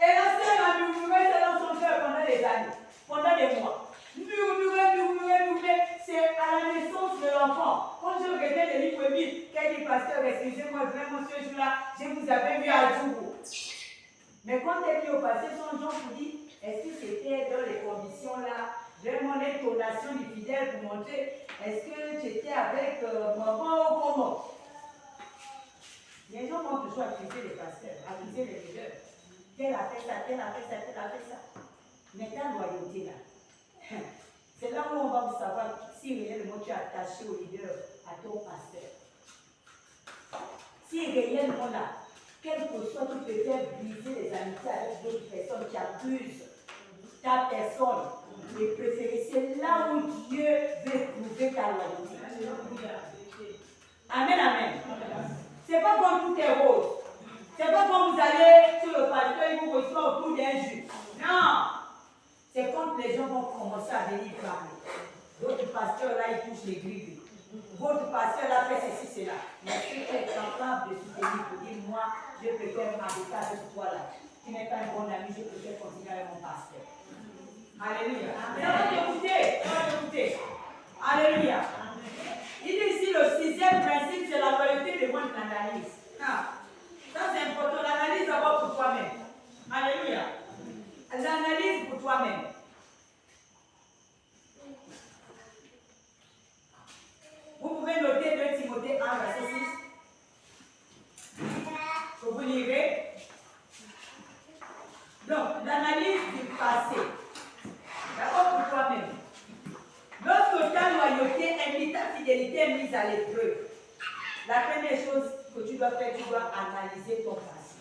Et la sœur a murmuré dans son cœur pendant des années, pendant des mois. Murmuré. C'est à la naissance de l'enfant. Quand je regarde le livre biblique, qu'elle dit, pasteur, excusez-moi, vraiment ce jour-là, je vous avais vu à Djougou. Mais quand elle dit au passé, son genre vous dit, est-ce que c'était dans les conditions-là, vraiment l'intonation du fidèle pour montrer, est-ce que tu étais avec maman ou comment? Les gens vont toujours accuser les pasteurs, accuser les leaders. Tel a fait ça. Mais ta loyauté là, c'est là où on va vous savoir si réellement tu es attaché au leader, à ton pasteur. Si réellement là, quel que soit, tu peux faire briser les amitiés avec d'autres personnes qui abusent ta personne, les préférés. C'est là où Dieu veut prouver ta loyauté. Amen, amen. C'est pas quand tout est rose. C'est pas quand vous allez sur le pasteur et vous reçoit autour d'un jus. Non. C'est quand les gens vont commencer à venir parler. Votre pasteur là, il touche l'église. Votre pasteur là fait ceci, cela. Mais si tu es capable de soutenir, pour dire, moi, je préfère m'arrêter avec toi là. Tu n'es pas un bon ami, je préfère continuer avec mon pasteur. Alléluia. Ça va t'écouter. Alléluia. Il dit ici le 6e principe, c'est la loyauté de votre analyse. Ça c'est important, l'analyse d'abord pour toi-même. Alléluia. L'analyse pour toi-même. Vous pouvez noter 2 Timothée 1, verset 6. Que vous lirez. Donc, l'analyse du passé. D'abord pour toi-même. Lorsque ta loyauté et ta fidélité est mise à l'épreuve, la première chose que tu dois faire, tu dois analyser ton passé.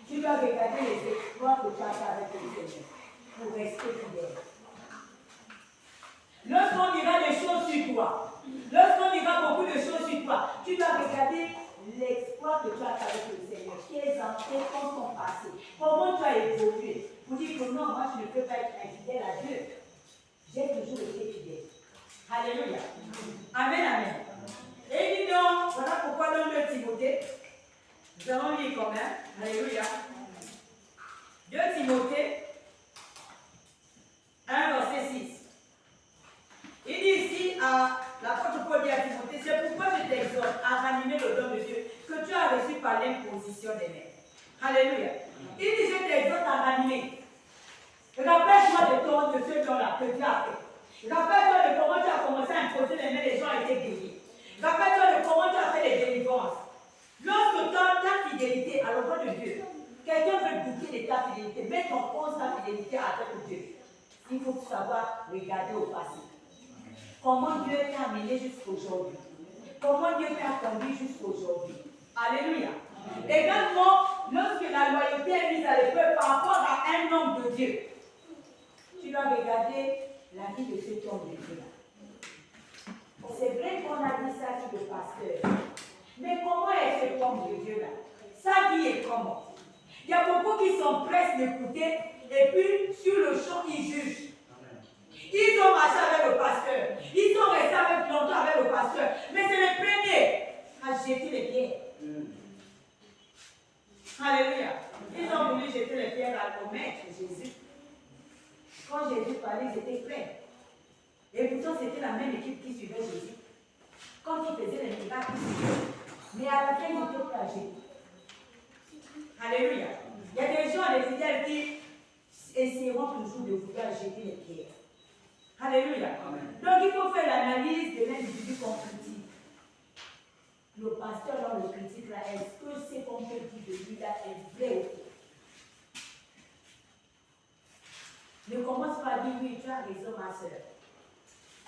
Tu dois regarder les exploits que tu as fait avec le Seigneur pour rester fidèle. Lorsqu'on dira des choses sur toi, lorsqu'on dira beaucoup de choses sur toi, tu dois regarder l'exploit que tu as fait avec le Seigneur, quels sont ton passé, comment tu as évolué, pour dire que non, moi je ne peux pas être infidèle à Dieu. J'ai toujours été fidèle. Alléluia. Amen, amen. Et dis donc, voilà pourquoi dans 2 Timothée, nous allons lire quand même. Alléluia. 2 Timothée 1, verset 6. Il dit ici à l'apôtre Paul dit à Timothée, c'est pourquoi je t'exhorte à ranimer le don de Dieu que tu as reçu par l'imposition des mains. Alléluia. Il dit, je t'exhorte à ranimer. Rappelle-toi de ce don-là que Dieu a fait. Rappelle-toi de comment tu as commencé à imposer les mains, les gens ont été guéris. Rappelle-toi de comment tu as fait les délivrances. Lorsque ta fidélité à l'endroit de Dieu, quelqu'un veut douter de ta fidélité, mets en cause ta fidélité avec Dieu. Il faut savoir regarder au passé. Comment Dieu t'a amené jusqu'aujourd'hui. Comment Dieu t'a conduit jusqu'aujourd'hui. Alléluia. Également, lorsque la loyauté est mise à l'épreuve par rapport à un homme de Dieu, tu dois regarder la vie de cet homme de Dieu. C'est vrai qu'on a dit ça sur le pasteur. Mais comment est cet homme de Dieu là? Sa vie est comment? Il y a beaucoup qui sont prêts d'écouter et puis sur le champ ils jugent. Ils ont marché avec le pasteur. Ils sont restés avec longtemps avec le pasteur. Mais c'est le premier à jeter les pierres. Alléluia. Ils ont voulu jeter les pierres au maître Jésus. Quand Jésus parlait, ils étaient prêts. Et pourtant, c'était la même équipe qui suivait Jésus. Quand il faisait les miracles, ils suivaient. Mais à la fin, ils étaient prêts à Jésus. Alléluia. Il y a des gens, des fidèles qui essaieront toujours de vouloir jeter les pierres. Alléluia. Amen. Donc il faut faire l'analyse de l'individu qu'on critique. Le pasteur, dans le critique là, est-ce que ce qu'on peut dire de lui là est vrai ou faux? Ne commence pas à dire oui, tu as raison, ma soeur.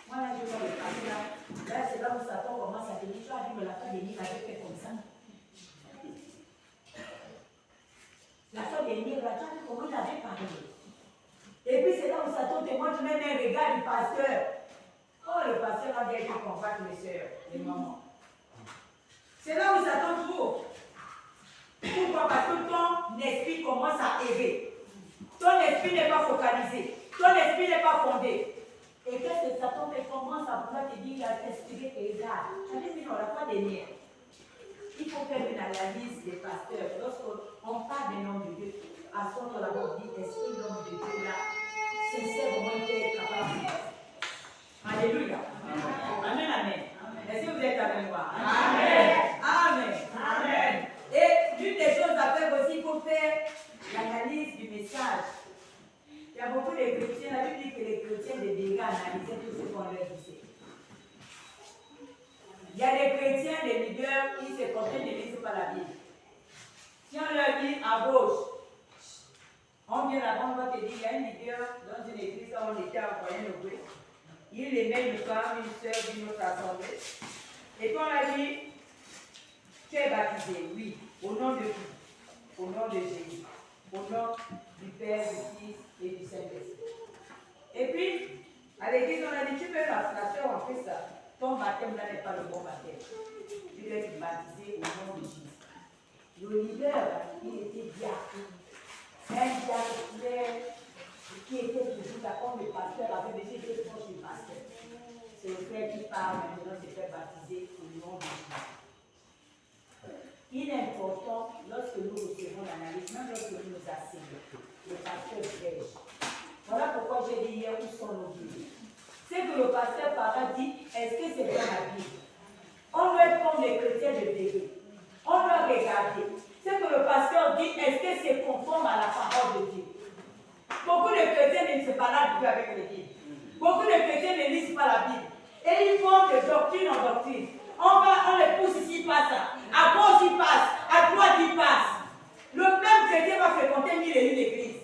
Moi là, je vois le pasteur là, c'est là où Satan commence à te dire, tu as vu, mais la fin des livres avait fait comme ça. La fin des livres là, tu as vu comment il avait parlé. Et puis c'est là où Satan te montre même un regard du pasteur. Oh, le pasteur a bien été combattre les sœurs, les mamans. C'est là où Satan trouve. Pourquoi? Parce que ton esprit commence à errer. Ton esprit n'est pas focalisé. Ton esprit n'est pas fondé. Et qu'est-ce que Satan fait? Commence à vouloir te dire, il a expliqué que regarde. J'avais vu dans la fois dernière. Il faut faire une analyse des pasteurs. Lorsqu'on parle des noms de Dieu, à ce moment-là, on dit, est-ce que l'homme de Dieu là, sincèrement, il est capable de faire? Alléluia. Amen, amen. Est-ce que vous êtes avec moi? Amen. Amen. Amen. Et l'une des choses à faire aussi, il faut faire l'analyse du message. Il y a beaucoup de chrétiens, la Bible dit que les chrétiens devraient analyser tout ce qu'on leur disait. Il y a des chrétiens, des leaders qui se contentent de lire par la Bible. Si on leur dit à gauche, on vient là-bas, on va te dire, il y a un leader dans une église où on était envoyé nos bruits. Il aimait une femme, une soeur d'une autre assemblée. Et puis on a dit, tu es baptisé, oui, au nom de qui? Au nom de Jésus. Au nom du Père, du Fils et du Saint-Esprit. Et puis, à l'église, on a dit, tu peux la faire en fait ça. Ton baptême là n'est pas le bon baptême. Tu dois être baptisé au nom de Jésus. Le leader, il était diacre. Un diacre qui était toujours d'accord, le pasteur avait déjà été proche du pasteur. C'est le frère qui parle maintenant, se fait baptiser au nom de Jésus. Il est important, lorsque nous recevons l'analyse, même lorsque nous nous asseyons, le pasteur prêche. Voilà pourquoi j'ai dit hier où sont nos Bibles. C'est que le pasteur parle dit, est-ce que c'est dans la Bible? On doit être comme les chrétiens de Bégué. On doit regarder. C'est que le pasteur dit, est-ce que c'est conforme à la parole de Dieu? Beaucoup de chrétiens ne se baladent plus avec les Bibles. Beaucoup de chrétiens ne lisent pas la Bible. Et ils vont de doctrine en doctrine. On les pousse ici, pas ça. À gauche, il passe. À droite, il passe. Le même chrétien va fréquenter 1000 et une églises.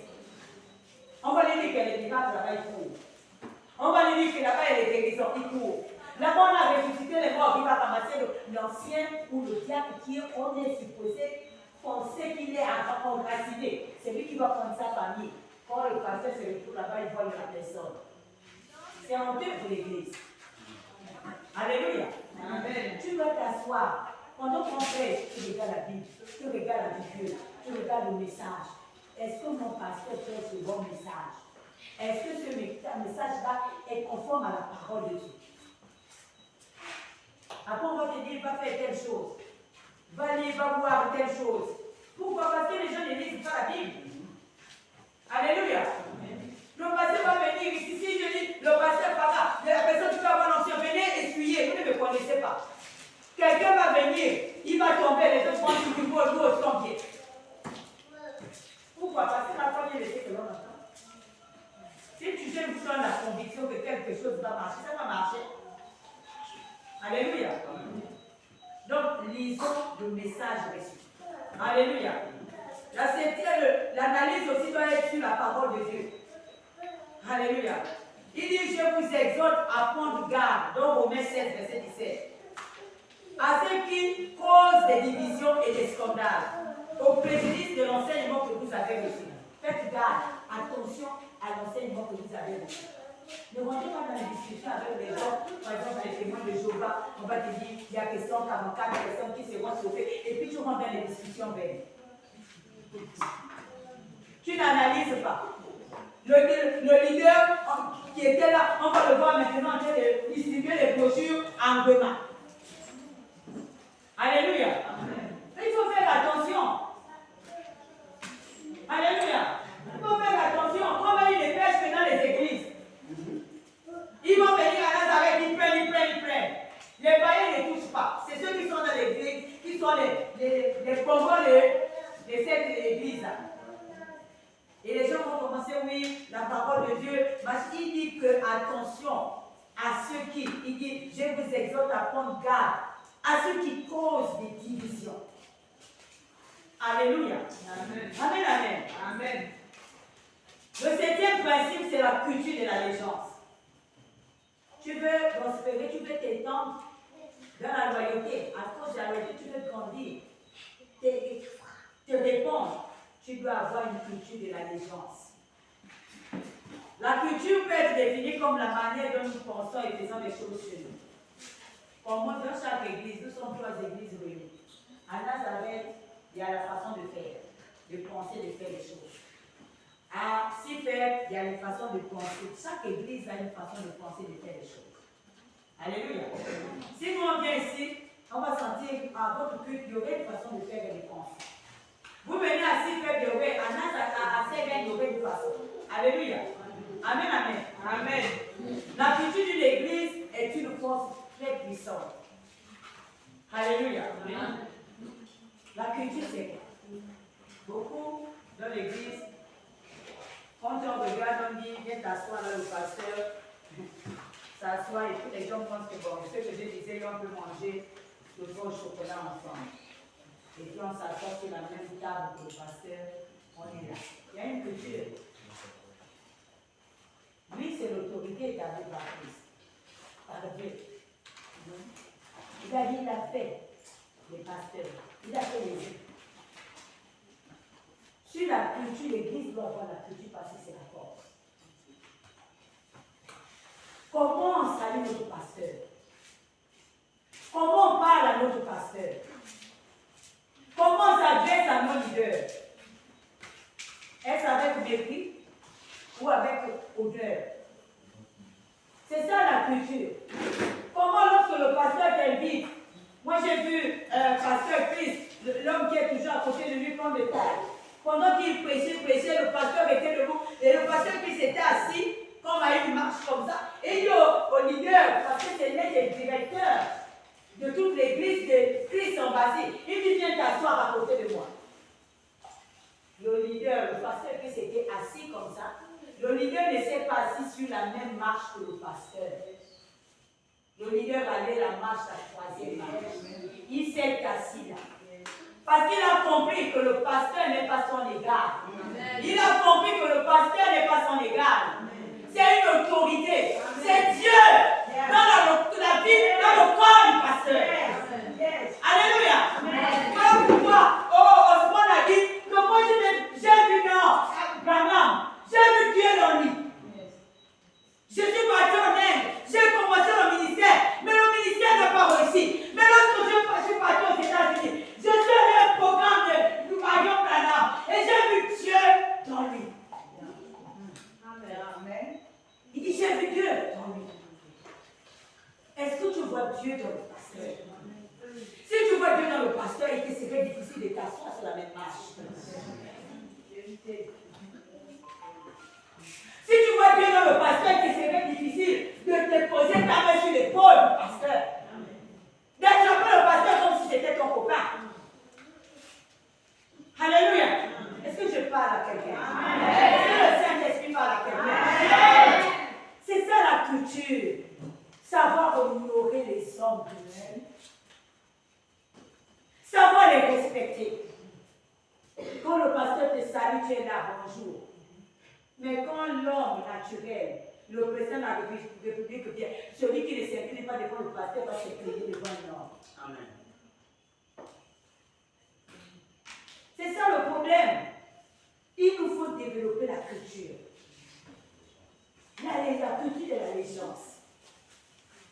On va lui dire que les miracles là-bas, ils courent. On va lui dire que là-bas, il y a des guérisons, ils courent. Là-bas, on a ressuscité les morts, il va ramasser l'ancien ou le diable qui est, on est supposé penser qu'il est enraciné. C'est lui qui va prendre sa famille. Quand le pasteur se retrouve là-bas, il voit la personne. C'est honteux pour l'église. Alléluia. Amen. Tu dois t'asseoir. Pendant qu'on prêche, tu regardes la Bible, tu regardes la Bible, tu regardes le message. Est-ce que mon pasteur prêche le bon message? Est-ce que ce message-là est conforme à la parole de Dieu? Après, on va te dire, va faire telle chose. Va lire, va voir telle chose. Pourquoi? Parce que les gens ne lisent pas la Bible. Alléluia. Le pasteur va venir ici. Si je dis, le pasteur par là, la personne qui va avoir l'ancien, venez essuyer. Vous ne me connaissez pas. Quelqu'un va venir, il va tomber, les deux points du niveau, l'autre tombe. Pourquoi? Parce que la première vérité que l'on entend. Si tu jettes vous donnes la conviction que quelque chose va marcher, ça va marcher. Alléluia. Donc, lisons le message reçu. Alléluia. L'analyse aussi doit être sur la parole de Dieu. Alléluia. Il dit, je vous exhorte à prendre garde, dans Romains 16, verset 17, à ceux qui causent des divisions et des scandales, au préjudice de l'enseignement que vous avez reçu. Faites garde, attention à l'enseignement que vous avez reçu. Ne rentrez pas dans les discussions avec les gens, par exemple les témoins de Jéhovah, on va te dire, il y a que 144 personnes qui seront sauvées, et puis tu rentres dans les discussions avec. Tu n'analyses pas. Le leader qui était là, on va le voir maintenant en train de distribuer les brochures en demain. Alléluia. Amen. Il faut faire attention. Alléluia. Il faut faire attention. On va y les pêches dans les églises. ceux qui, il dit, je vous exhorte à prendre garde à ceux qui causent des divisions. Alléluia. Amen. Amen, amen. Amen. Le 7e principe, c'est la culture de l'allégeance. Tu veux prospérer, tu veux t'étendre dans la loyauté. À cause de la loyauté, tu veux grandir, te répondre. Tu dois avoir une culture de l'allégeance. La culture peut être définie comme la manière dont nous pensons et faisons les choses chez nous. Pour moi, dans chaque église, nous sommes 3 églises réunies. À Nazareth, il y a la façon de faire, de penser, de faire les choses. À Sifet, il y a une façon de penser. Chaque église a une façon de penser, de faire les choses. Alléluia. Si nous on vient ici, on va sentir à votre culte, il y aurait une façon de faire et de penser. Vous venez à Sifet, il y aurait, à Nazareth, à Séven, il y aurait une façon. Alléluia. Amen, amen. Amen. La culture d'une église est une force très puissante. Alléluia. Amen. La culture, c'est quoi? Beaucoup dans l'église, quand on regarde, on dit, viens t'asseoir là, le pasteur s'assoit et tous les gens pensent que bon, ce que je disais, on peut manger le bon chocolat ensemble. Et puis on s'assoit sur la même table que le pasteur, on est là. Il y a une culture. Lui, c'est l'autorité établie par Christ, par Dieu. Il a fait les pasteurs, il a fait les autres. Sur la culture, l'église doit avoir la culture parce que c'est la force. Comment on salue notre pasteur? Comment on parle à notre pasteur? Comment on s'adresse à nos leaders? Est-ce avec mépris ou avec honneur? C'est ça la culture. Comment lorsque le pasteur t'invite, moi j'ai vu pasteur Christ, l'homme qui est toujours à côté de lui prendre des tailles. Pendant qu'il prêchait, le pasteur était debout et le pasteur Christ était assis comme à une marche comme ça. Et il dit au leader, parce que c'est l'un des directeurs de toute l'église de Christ en Basile, il dit viens t'asseoir à côté de moi. Le leader, le pasteur Christ était assis comme ça. Le leader ne s'est pas assis sur la même marche que le pasteur. Le leader allait la marche à 3e marche. Il s'est assis là. Parce qu'il a compris que le pasteur n'est pas son égal. Il a compris que le pasteur n'est pas son égal. C'est une autorité. C'est Dieu dans la vie, dans le corps du pasteur. Alléluia. Comme pourquoi, Osman a dit que moi j'ai vu dans Branham, j'ai vu Dieu dans lui. Je suis parti en Inde, j'ai commencé le ministère, mais le ministère n'a pas réussi. Mais lorsque je suis parti aux États-Unis, je suis allé à un programme de Marion Branham et j'ai vu Dieu dans lui. Amen. Il dit, j'ai vu Dieu dans lui. Est-ce que tu vois Dieu dans le pasteur? Si tu vois Dieu dans le pasteur, il te serait difficile de t'asseoir sur la même marche. Si tu vois Dieu dans le pasteur, il te serait difficile de te poser ta main sur l'épaule du pasteur. D'attraper le pasteur comme si c'était ton copain. Alléluia. Est-ce que je parle à quelqu'un? Est-ce que le Saint-Esprit parle à quelqu'un? C'est ça la culture. Savoir honorer les hommes humains. Savoir les respecter. Quand le pasteur te salue, tu es là, bonjour. Mais quand l'homme naturel, le président de la République vient, celui qui ne s'incline pas devant le pasteur va s'incliner devant l'homme. Amen. C'est ça le problème. Il nous faut développer la culture. La culture de l'allégeance.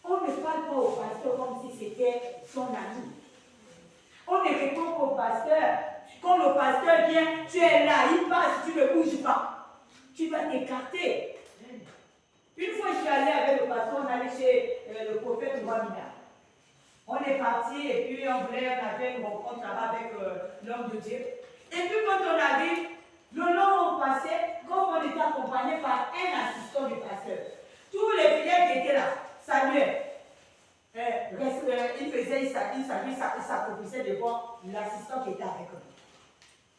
On ne parle pas au pasteur comme si c'était son ami. On ne répond pas au pasteur. Quand le pasteur vient, tu es là, il passe, tu ne bouges pas. Tu vas t'écarter. Une fois, je suis allée avec le pasteur, on allait chez le prophète Mohamina. On est parti et puis on avait une rencontre là-bas avec l'homme de Dieu. Et puis quand on arrive, le long on passait, comme on était accompagné par un assistant du pasteur. Tous les fidèles qui étaient là saluaient. Il s'accomplissait devant l'assistant qui était avec eux.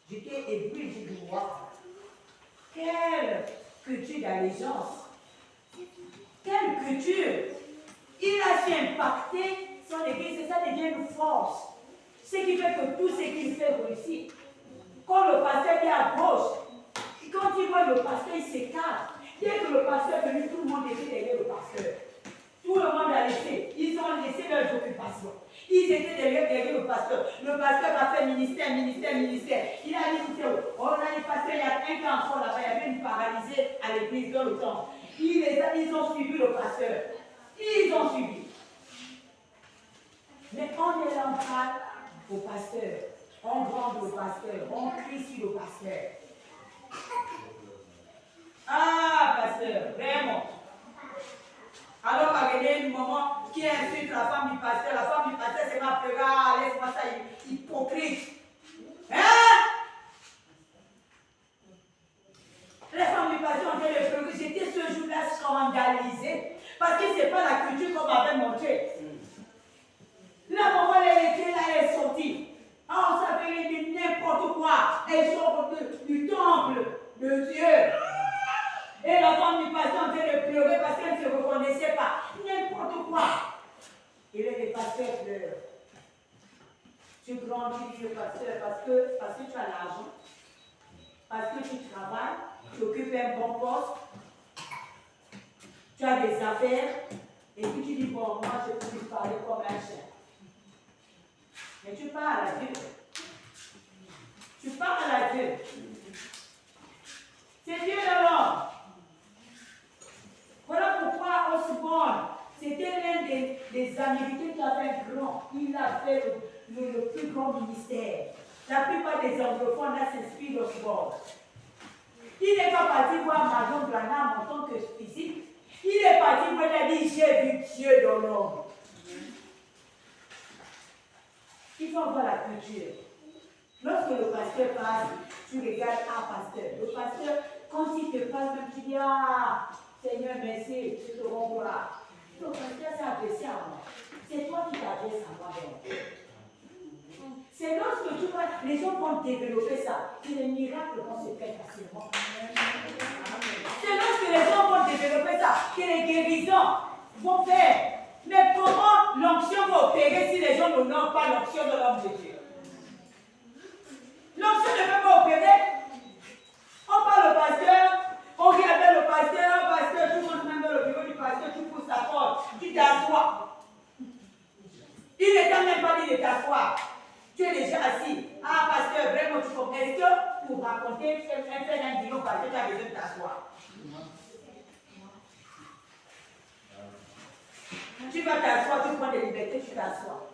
J'étais ébloui, j'ai dit, waouh, quelle culture d'allégeance, quelle culture. Il a su impacter son église et ça devient une force. Ce qui fait que tout ce qu'il fait réussit. Quand le pasteur est à gauche, quand il voit le pasteur, il s'écarte. Dès que le pasteur est venu, tout le monde était derrière le pasteur. Tout le monde a laissé. Ils ont laissé leurs occupations. Ils étaient derrière le pasteur. Le pasteur a fait ministère. Il a dit, oh là, le pasteur, il y a un temps encore là-bas, il y avait une paralysée à l'église dans le temps. Ils ont suivi le pasteur. Ils ont suivi. Mais on est là, on parle au pasteur. On grande au pasteur. On crie sur le pasteur. Ah, pasteur, vraiment. Alors, regardez le moment qui insulte la femme du pasteur c'est ma pleurer, ah, laisse-moi ça, hypocrite. Hein? Les femmes du pasteur ont fait le pleurer. J'étais ce jour-là scandalisée parce que ce n'est pas la culture qu'on m'avait montrée. La maman, elle était là, elle est sortie. Ah, on savait dire n'importe quoi. Elle sort du temple de Dieu. Et la femme du pasteur en train de pleurer parce qu'elle ne se reconnaissait pas. N'importe quoi. Et les pasteurs pleurent. Tu grandis le pasteur parce que tu as l'argent, parce que tu travailles, tu occupes un bon poste, tu as des affaires, et puis tu dis, bon, moi je peux lui parler comme un chien. Mais tu parles à Dieu. Tu parles à Dieu. C'est Dieu alors. Voilà pourquoi Osborne, c'était l'un des Américains qui a fait un grand. Il a fait le plus grand ministère. La plupart des anglophones là s'inspirent d'Osborne. Il n'est pas parti voir Marion Branham en tant que physique. Il est parti voir, il a dit, j'ai vu Dieu dans l'homme. Il faut avoir la culture. Lorsque le pasteur passe, tu regardes un pasteur. Le pasteur, quand il te parle, même tu dis, ah, Seigneur, merci, je te renvoie. Le pasteur s'est adressé à moi. C'est toi qui t'adresses à moi. C'est lorsque tu vois, les gens vont développer ça, que les miracles vont se faire facilement. C'est lorsque les gens vont développer ça, que les guérisons vont faire. Mais comment l'onction va opérer si les gens n'honorent pas l'onction de l'homme de Dieu? L'onction ne peut pas opérer. On parle au pasteur, on vient avec le pasteur, tu rentres même dans le bureau du pasteur, tu pousses ta porte, tu t'assois. Il ne t'a même pas dit de t'asseoir. Tu es déjà assis. Ah, pasteur, vraiment, tu comprends. Est-ce que pour raconter, faire un bilan, pasteur, tu as besoin de t'asseoir? Tu vas t'asseoir, tu prends des libertés, tu t'assois.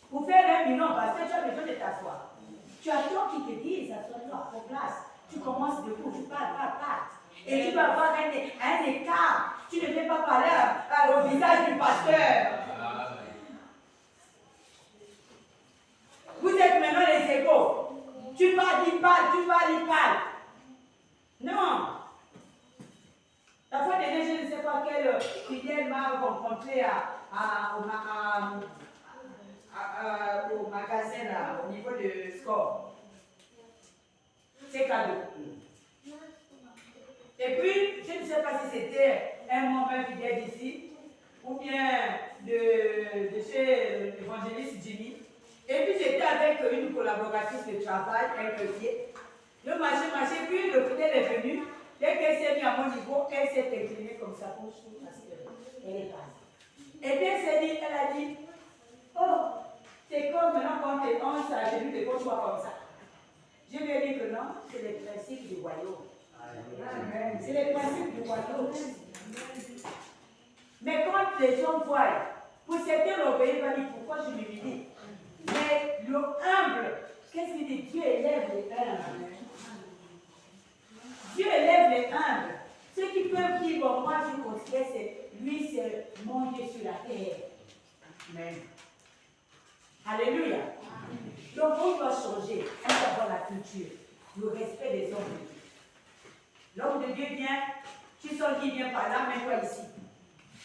Pour faire un bilan, pasteur, tu as besoin de t'asseoir. Tu attends qu'ils te disent, assois-toi à ta place. Tu commences debout, tu parles. Et tu vas avoir un écart. Tu ne peux pas parler au visage du pasteur. Vous êtes maintenant les égaux. Tu parles, il parle. Non. La fois dernière, je ne sais pas quel fidèle m'a rencontré au magasin là, au niveau de score. C'est cadeau. Et puis, je ne sais pas si c'était un membre fidèle d'ici ou bien de chez l'évangéliste Jimmy. Et puis j'étais avec une collaboratrice de travail, un levier. Le marché, puis le fidèle est venu. Dès qu'elle s'est mise à mon niveau, elle s'est inclinée comme ça pour chou parce qu'elle est passée. Et puis elle a dit, oh, c'est comme maintenant quand on s'agenouille de qu'on soit comme ça. Je lui ai dit que non, c'est les principes du royaume. C'est les principes du royaume. Mais quand les gens voient, pour certains l'obéir, va dire pourquoi je m'humilie. Mais le humble, qu'est-ce qu'il dit? Dieu élève les humbles. Dieu élève les humbles. Ceux qui peuvent dire, bon, moi je considère que lui c'est mon Dieu sur la terre. Amen. Alléluia. Donc on doit changer, on doit avoir la culture, le respect des hommes de Dieu. L'homme de Dieu vient, tu sens qu'il vient par là, mets-toi ici.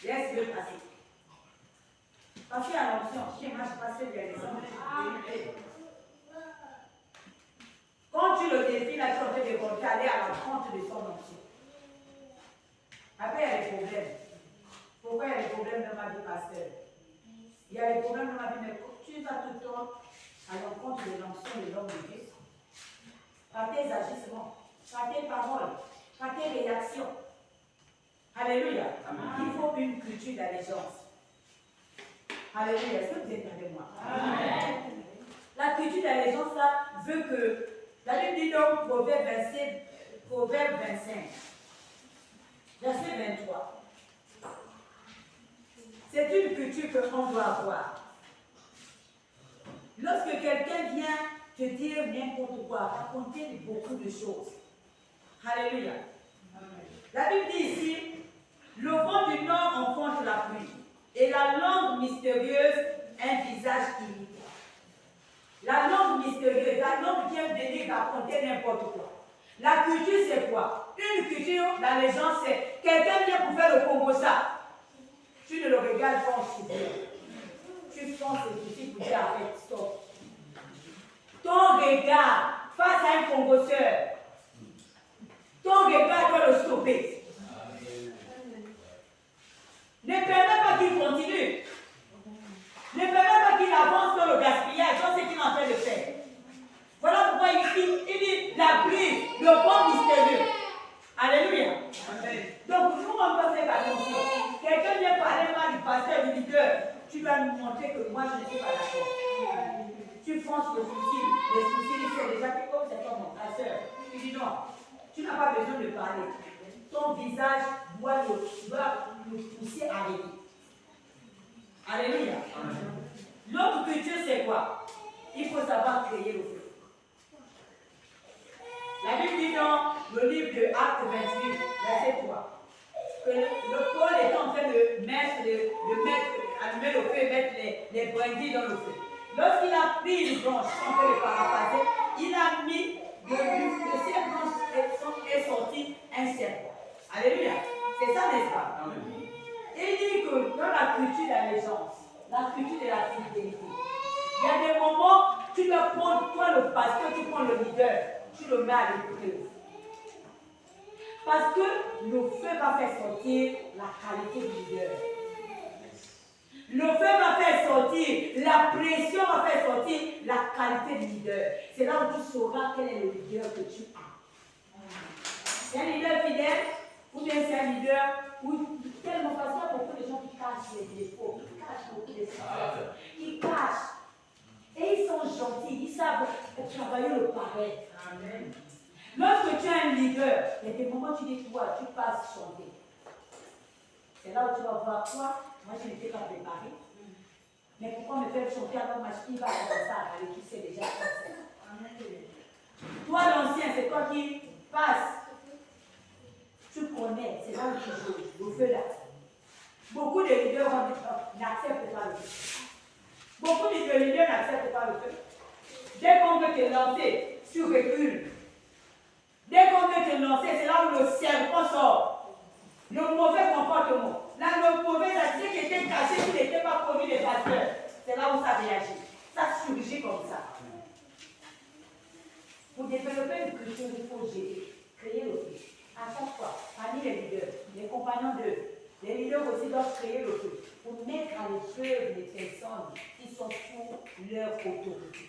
Laisse-le passer. Passez à l'onction, chez moi je passais bien les hommes. Quand tu le défies, là, tu es en train de rentrer, aller à la compte de son onction. Après, il y a des problèmes. Pourquoi il y a des problèmes dans ma vie, pasteur? Il y a des problèmes dans ma vie, mais tu vas tout le temps à l'encontre de l'ancien de l'homme de Dieu. Par tes agissements, par tes paroles, par tes réactions. Alléluia. Il faut une culture d'allégeance. Alléluia. Est-ce que vous êtes avec moi? Amen. La culture d'allégeance là veut que, la Bible dit donc, Proverbe 25, verset 23. C'est une culture que l'on doit avoir. Lorsque quelqu'un vient te dire n'importe quoi, raconter beaucoup de choses. Alléluia. La Bible dit ici, le vent du nord enfonce la pluie, et la langue mystérieuse, un visage imité. La langue mystérieuse, la langue qui est venue raconter n'importe quoi. La culture, c'est quoi? Une culture d'allégeance, c'est quelqu'un vient pour faire le Congo ça. Tu ne le regardes pas en soutien. Tu penses que tu pour dire arrête, stop. Ton regard face à un congosseur, ton regard doit le stopper. Ne permets pas qu'il continue. Ne permets pas qu'il avance dans le gaspillage, dans ce qu'il est en train de faire. Voilà pourquoi il dit la pluie, le vent mystérieux. Alléluia. Donc nous, on peut faire attention. Quelqu'un vient parler mal du pasteur, du leader. Tu vas nous montrer que moi, je ne suis pas d'accord. Tu fonces le souci. Les soucis, il sait déjà que comme c'est comme mon pasteur. Tu dis non, tu n'as pas besoin de parler. Ton visage doit le pousser à rire. Alléluia. L'autre culture, c'est quoi? Il faut savoir créer le feu. La Bible dit dans le livre de Actes 28, verset 3, que le Paul est en train de allumer le feu et mettre les brindilles dans le feu. Lorsqu'il a pris une branche, on peut le paraphraser, il a mis de cette branche est sorti un serpent. Alléluia. C'est ça, n'est-ce pas? Et il dit que dans la culture d'allégeance, la culture de la fidélité, il y a des moments, tu dois prendre, toi le pasteur, tu prends le leader, tu le mets à l'écouter. Parce que le feu va faire sortir la qualité du leader. Le feu va faire sortir, la pression va faire sortir la qualité du leader. C'est là où tu sauras quel est le leader que tu as. C'est un leader fidèle, ou bien c'est un leader où tellement parce qu'il y a beaucoup de gens qui cachent les défauts, qui cachent beaucoup de situations, qui cachent. Et ils sont gentils, ils savent travailler le pareil. Amen. Lorsque tu es un leader, il y a des moments où tu dis toi, tu passes chanter. C'est là où tu vas voir toi. Moi, je n'étais pas préparée. Mais pourquoi me faire chanter alors ma fille va commencer à parler, tu sais déjà comme ça. Toi, l'ancien, c'est toi qui passes. Tu connais, c'est là où tu joues, le feu là. Beaucoup de leaders n'acceptent pas le feu. Beaucoup de leaders n'acceptent pas le feu. Dès qu'on veut te lancer, tu recules. Dès qu'on veut te lancer, c'est là où le serpent sort. Le mauvais comportement. Là, le mauvais attitude qui était caché, qui n'était pas connu des pasteurs. C'est là où ça réagit. Ça surgit comme ça. Pour développer une culture, il faut gérer, créer le feu. À chaque fois, parmi les leaders, les compagnons d'eux, les leaders aussi doivent créer le feu pour mettre à l'épreuve les personnes qui sont sous leur autorité.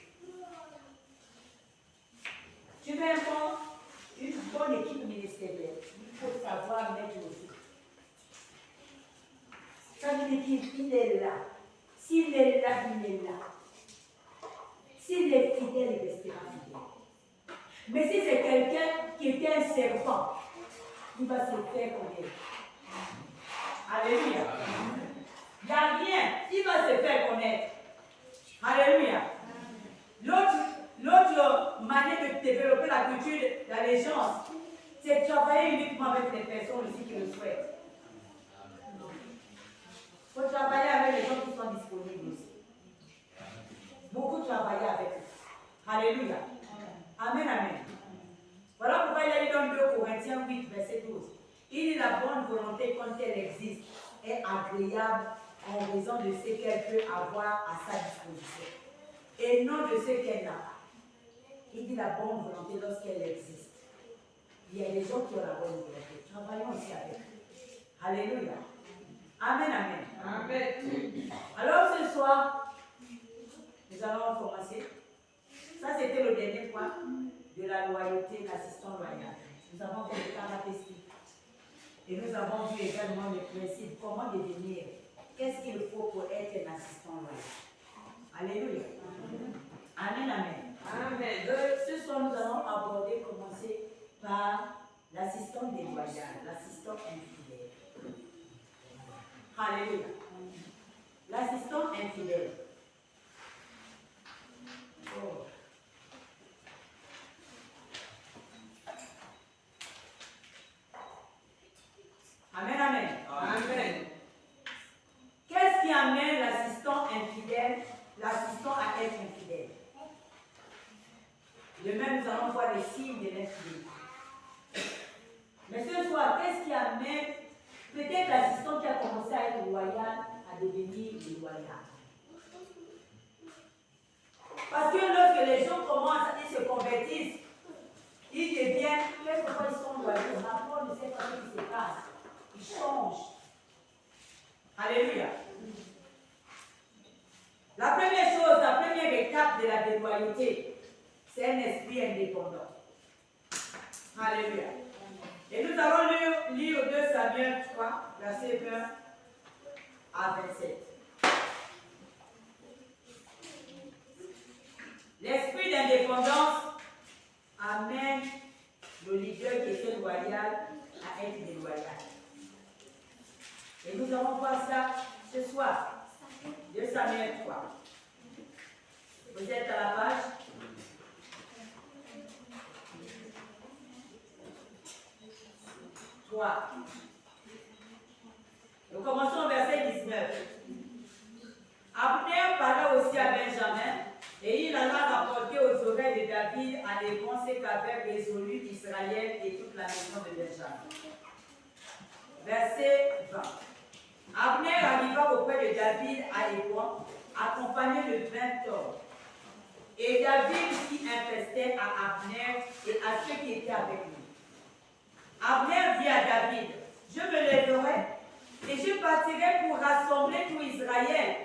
Tu veux une bonne équipe ministérielle, il faut savoir mettre le feu. Ça veut dire qu'il est là. S'il est là, il est là. S'il est fidèle, il restera fidèle. Mais si c'est quelqu'un qui était un serpent, il va se faire connaître. Alléluia. Il n'y a rien, il va se faire connaître. Alléluia. L'autre manière de développer la culture d'allégeance, c'est de travailler uniquement avec les personnes aussi qui le souhaitent. Il faut travailler avec les gens qui sont disponibles aussi. Beaucoup travailler avec eux. Alléluia. Amen, amen. Voilà pourquoi il a dit dans 2 Corinthiens 8, verset 12. Il dit la bonne volonté quand elle existe est agréable en raison de ce qu'elle peut avoir à sa disposition et non de ce qu'elle n'a pas. Il dit la bonne volonté lorsqu'elle existe. Il y a des gens qui ont la bonne volonté. Travaillons aussi avec eux. Alléluia. Amen, amen. Amen. Alors ce soir, nous allons commencer. Ça, c'était le dernier point de la loyauté, l'assistant loyal. Nous avons vu les caractéristiques. Et nous avons vu également le principe, comment devenir, qu'est-ce qu'il faut pour être un assistant loyal. Alléluia. Amen, amen. Amen. Ce soir, nous allons aborder, commencer par l'assistant déloyal, l'assistant infidèle. Alléluia. L'assistant infidèle. Oh. Amen, amen. Amen. Qu'est-ce qui amène l'assistant infidèle, l'assistant à être infidèle? De même, nous allons voir les signes de l'infidélité. Mais ce soir, qu'est-ce qui amène peut-être l'assistant qui a commencé à être loyal à devenir déloyal? Parce que lorsque les gens commencent, ils se convertissent, ils deviennent, quelquefois ils sont loyaux, maintenant on ne sait pas ce qui se passe. Ils changent. Alléluia. La première chose, la première étape de la déloyauté, c'est un esprit indépendant. Alléluia. Et nous allons lire 2 Samuel 3, verset 20 à 27. L'esprit d'indépendance amène le leader qui était loyal à être déloyal. Et nous allons voir ça ce soir. 2 Samuel 3. Vous êtes à la page 3. Nous commençons au verset 19. Abner parla aussi à Benjamin, et il alla rapporter aux oreilles de David à les pensées qu'avait résolu Israël et toute la maison de Benjamin. Verset 20. Abner arriva auprès de David à Hébron, accompagné de 20 hommes. Et David fit un festin à Abner et à ceux qui étaient avec lui. Abner dit à David, je me lèverai et je partirai pour rassembler tout Israël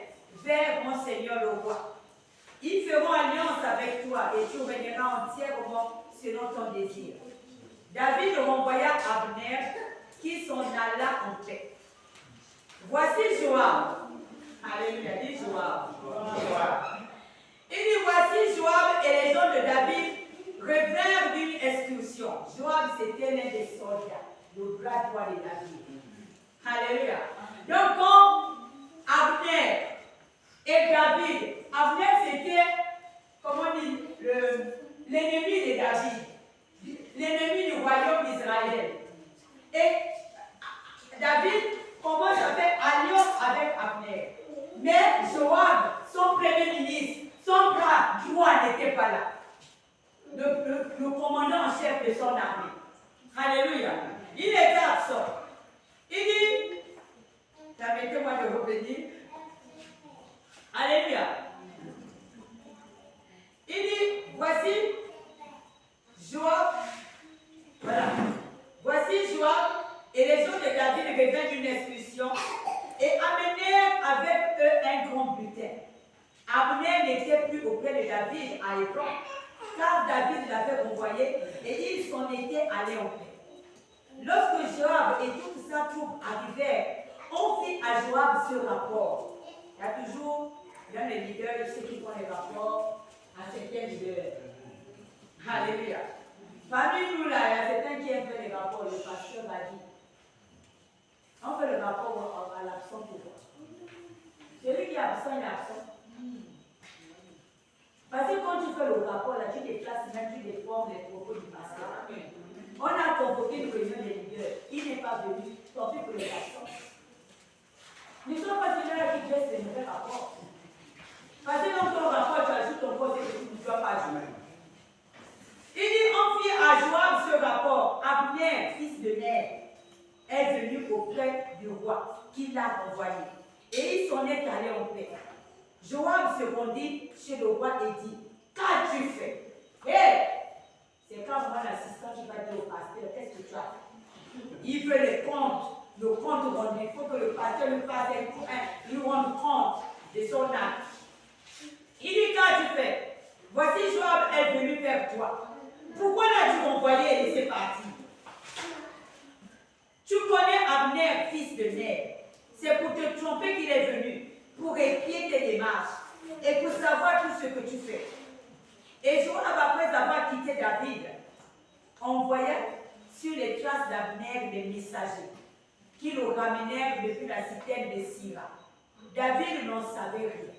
vers mon Seigneur le roi. Ils feront alliance avec toi et tu régneras entièrement selon ton désir. David renvoya Abner qui s'en alla en paix. Voici Joab. Alléluia, dit Joab. Il dit voici Joab et les gens de David revinrent d'une excursion. Joab c'était l'un des soldats, le bras droit de David. Alléluia. Donc quand Abner et David, Abner c'était, comment on dit, l'ennemi de David, l'ennemi du royaume d'Israël. Et David commence à faire alliance avec Abner. Mais Joab, son premier ministre, son bras droit n'était pas là. Le commandant en chef de son armée. Alléluia. Il était absent. Il dit, permettez-moi de revenir. Alléluia. Il dit, voici Joab. Voilà. Voici Joab et les gens de David revinrent d'une excursion et amenèrent avec eux un grand butin. Abner n'était plus auprès de David à Hébron, car David l'avait renvoyé et ils s'en étaient allés en paix. Lorsque Joab et toute sa troupe arrivèrent, on fit à Joab ce rapport. Il y a toujours dans les leaders, ceux qui font les rapports à certains leaders. Alléluia. Parmi nous là, il y a certains qui aiment faire les rapports, le pasteur a dit. On fait le rapport à l'absent pour toi. Celui qui est absent, il est absent. Parce que quand tu fais le rapport, là, tu déplaces même, tu déformes les propos du pasteur. On a convoqué une réunion des leaders. Il n'est pas venu. Tant pis pour les absents. Ne sois pas celui-là qui laisse les mauvais rapports. Parce que dans ton rapport, tu ajoutes ton côté que tu ne dois pas ajouter. Il dit, on fit à Joab ce rapport. Abner, fils de Ner, est venu auprès du roi, qui l'a envoyé. Et il s'en est allé en paix. Joab se rendit chez le roi et dit, qu'as-tu fait? C'est quand moi l'assistant qui va dire au pasteur, qu'est-ce que tu as fait? Il veut les comptes le compte rendu. Il faut que le pasteur lui fasse lui rende compte de son acte. Il dit, quand tu fais, voici Joab est venu vers toi. Pourquoi l'as-tu envoyé et laissé partir? Tu connais Abner, fils de Ner. C'est pour te tromper qu'il est venu, pour épier tes démarches et pour savoir tout ce que tu fais. Et Joab, après avoir quitté David, envoya sur les traces d'Abner des messagers qui le ramenèrent depuis la citerne de Sira. David n'en savait rien.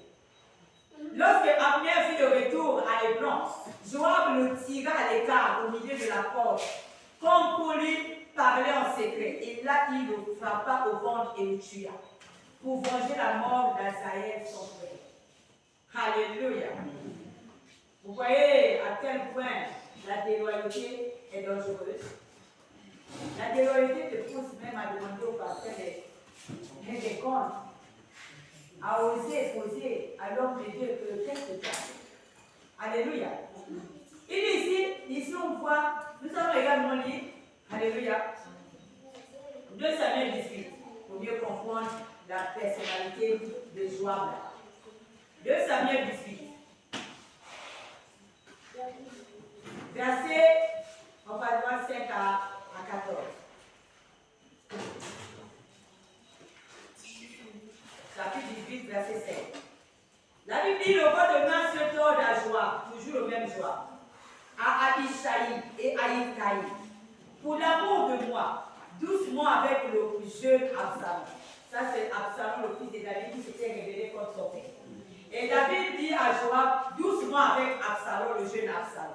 Lorsque Abner fit le retour à Hébron, Joab le tira à l'écart au milieu de la porte, comme pour lui parler en secret. Et là, il le frappa au ventre et le tua, pour venger la mort d'Azaël, son frère. Alléluia. Vous voyez à quel point la déloyauté est dangereuse. La déloyauté te pousse même à demander au pasteur des comptes, à oser poser à l'homme de Dieu que qu'est-ce que tu as fait. Alléluia. Ici on voit, nous allons également lire, alléluia, 2 Samuel 18, pour mieux comprendre la personnalité de Joab. 2 Samuel 18. Verset, on va voir 5 à 14. Chapitre 18, verset 7. La Bible dit, le roi de main se tord à Joab, toujours le même Joab, à Abishai et à Itaï. Pour l'amour de moi, doucement avec le jeune Absalom. Ça, c'est Absalom, le fils de David, qui s'était révélé contre son père. Et David dit à Joab, doucement avec Absalom, le jeune Absalom.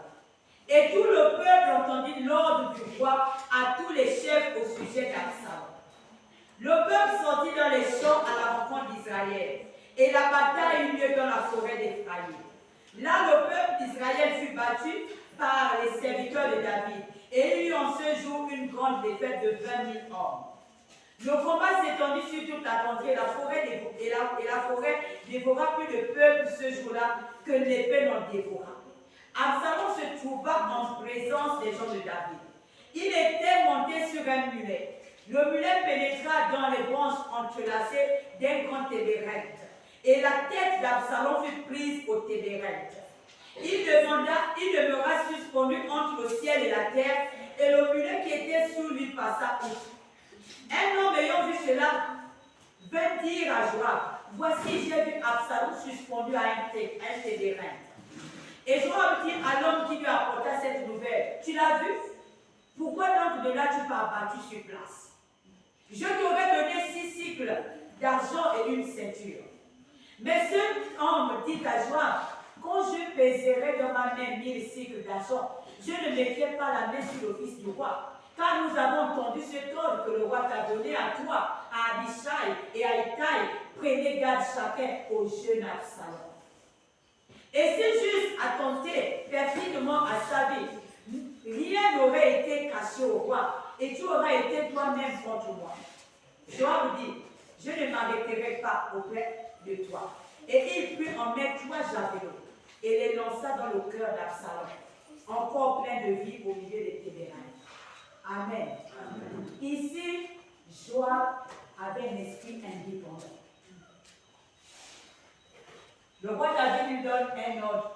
Et tout le peuple entendit l'ordre du roi à tous les chefs au sujet d'Absalom. Le peuple sortit dans les champs à la rencontre d'Israël, et la bataille eut lieu dans la forêt d'Éphraïm. Là, le peuple d'Israël fut battu par les serviteurs de David, et il y eut en ce jour une grande défaite de 20 000 hommes. Le combat s'étendit sur toute la contrée, et la forêt dévora plus de peuple ce jour-là que l'épée n'en dévora. Absalom se trouva en présence des gens de David. Il était monté sur un mulet. Le mulet pénétra dans les branches entrelacées d'un grand tébérinthe, et la tête d'Absalom fut prise au tébérinthe. Il demeura suspendu entre le ciel et la terre, et le mulet qui était sous lui passa outre. Un homme ayant vu cela vint dire à Joab, voici j'ai vu Absalom suspendu à un tébérinthe. Et Joab dit à l'homme qui lui apporta cette nouvelle, tu l'as vu? Pourquoi donc de là tu m'as abattu sur place? Je t'aurais donné 6 cycles d'argent et une ceinture. Mais ce homme dit à Joab, quand je pèserai dans ma main 1000 cycles d'argent, je ne mettrai pas la main sur le fils du roi. Car nous avons entendu cet ordre que le roi t'a donné à toi, à Abishai et à Itaï. Prenez garde chacun au jeune Absalom. Et si juste attenté perfidement à sa vie, rien n'aurait été caché au roi, et tu auras été toi-même contre moi. Joab dit, je ne m'arrêterai pas auprès de toi. Et il put en mettre 3 javelots, et les lança dans le cœur d'Absalom, encore plein de vie au milieu des tébérins. Amen. Amen. Ici, Joab avait un esprit indépendant. Le roi David lui donne un ordre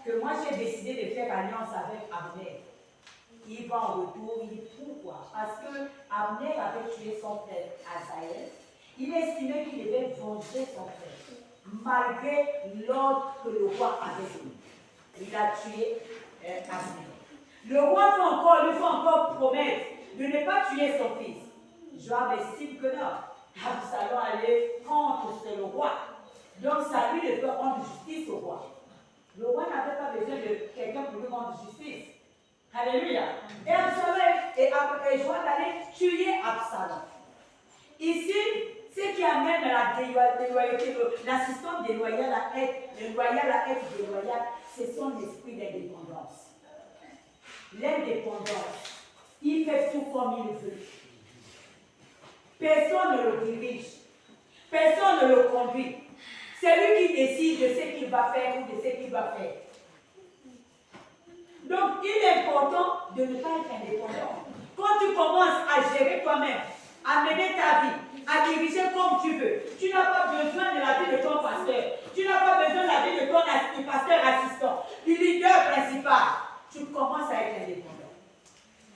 que moi j'ai décidé de faire alliance avec Abner. Il va en retour, il dit pourquoi? Parce que Abner avait tué son frère Azaël. Il estimait qu'il devait venger son frère, malgré l'ordre que le roi avait donné. Il a tué Abner. Le roi lui fait encore promettre de ne pas tuer son fils. Joab estime que non. Absalom allait contre le roi. Donc ça lui de faire rendre justice au roi. Le roi n'avait pas besoin de quelqu'un pour lui rendre justice. Alléluia. Et Absalom et Joab allaient tuer Absalom. Ici, ce qui amène à la déloyauté, l'assistance déloyale à être déloyale, c'est son esprit d'indépendance. L'indépendance, il fait tout comme il veut. Personne ne le dirige. Personne ne le conduit. C'est lui qui décide de ce qu'il va faire ou de ce qu'il va faire. Donc, il est important de ne pas être indépendant. Quand tu commences à gérer toi-même, à mener ta vie, à diriger comme tu veux. Tu n'as pas besoin de la vie de ton pasteur. Tu n'as pas besoin de la vie de ton pasteur assistant, du leader principal. Tu commences à être indépendant.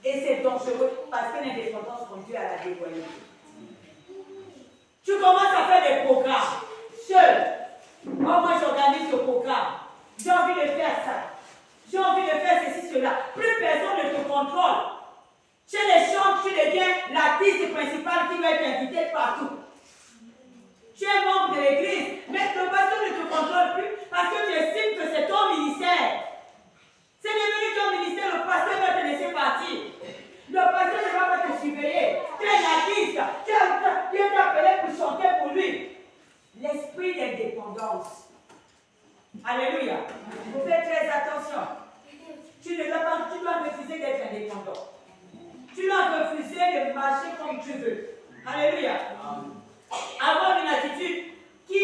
Et c'est dangereux parce que l'indépendance conduit à la dévoyance. Tu commences à faire des programmes seul. Moi, j'organise ce programme. J'ai envie de faire ça. J'ai envie de faire ceci, cela. Plus personne ne te contrôle. Chez les chants, tu deviens l'artiste principal qui va être invité partout. Tu es membre de l'église, mais le pasteur ne te contrôle plus parce que tu estimes que c'est ton ministère. C'est devenu ton ministère, le pasteur va te laisser partir. Le pasteur ne va pas te surveiller. Tu es l'artiste. Tu es appelé pour chanter pour lui. L'esprit d'indépendance. Alléluia. Vous faites très attention. Tu dois refuser d'être indépendant. Tu dois refuser de marcher comme tu veux. Alléluia. Avoir une attitude qui,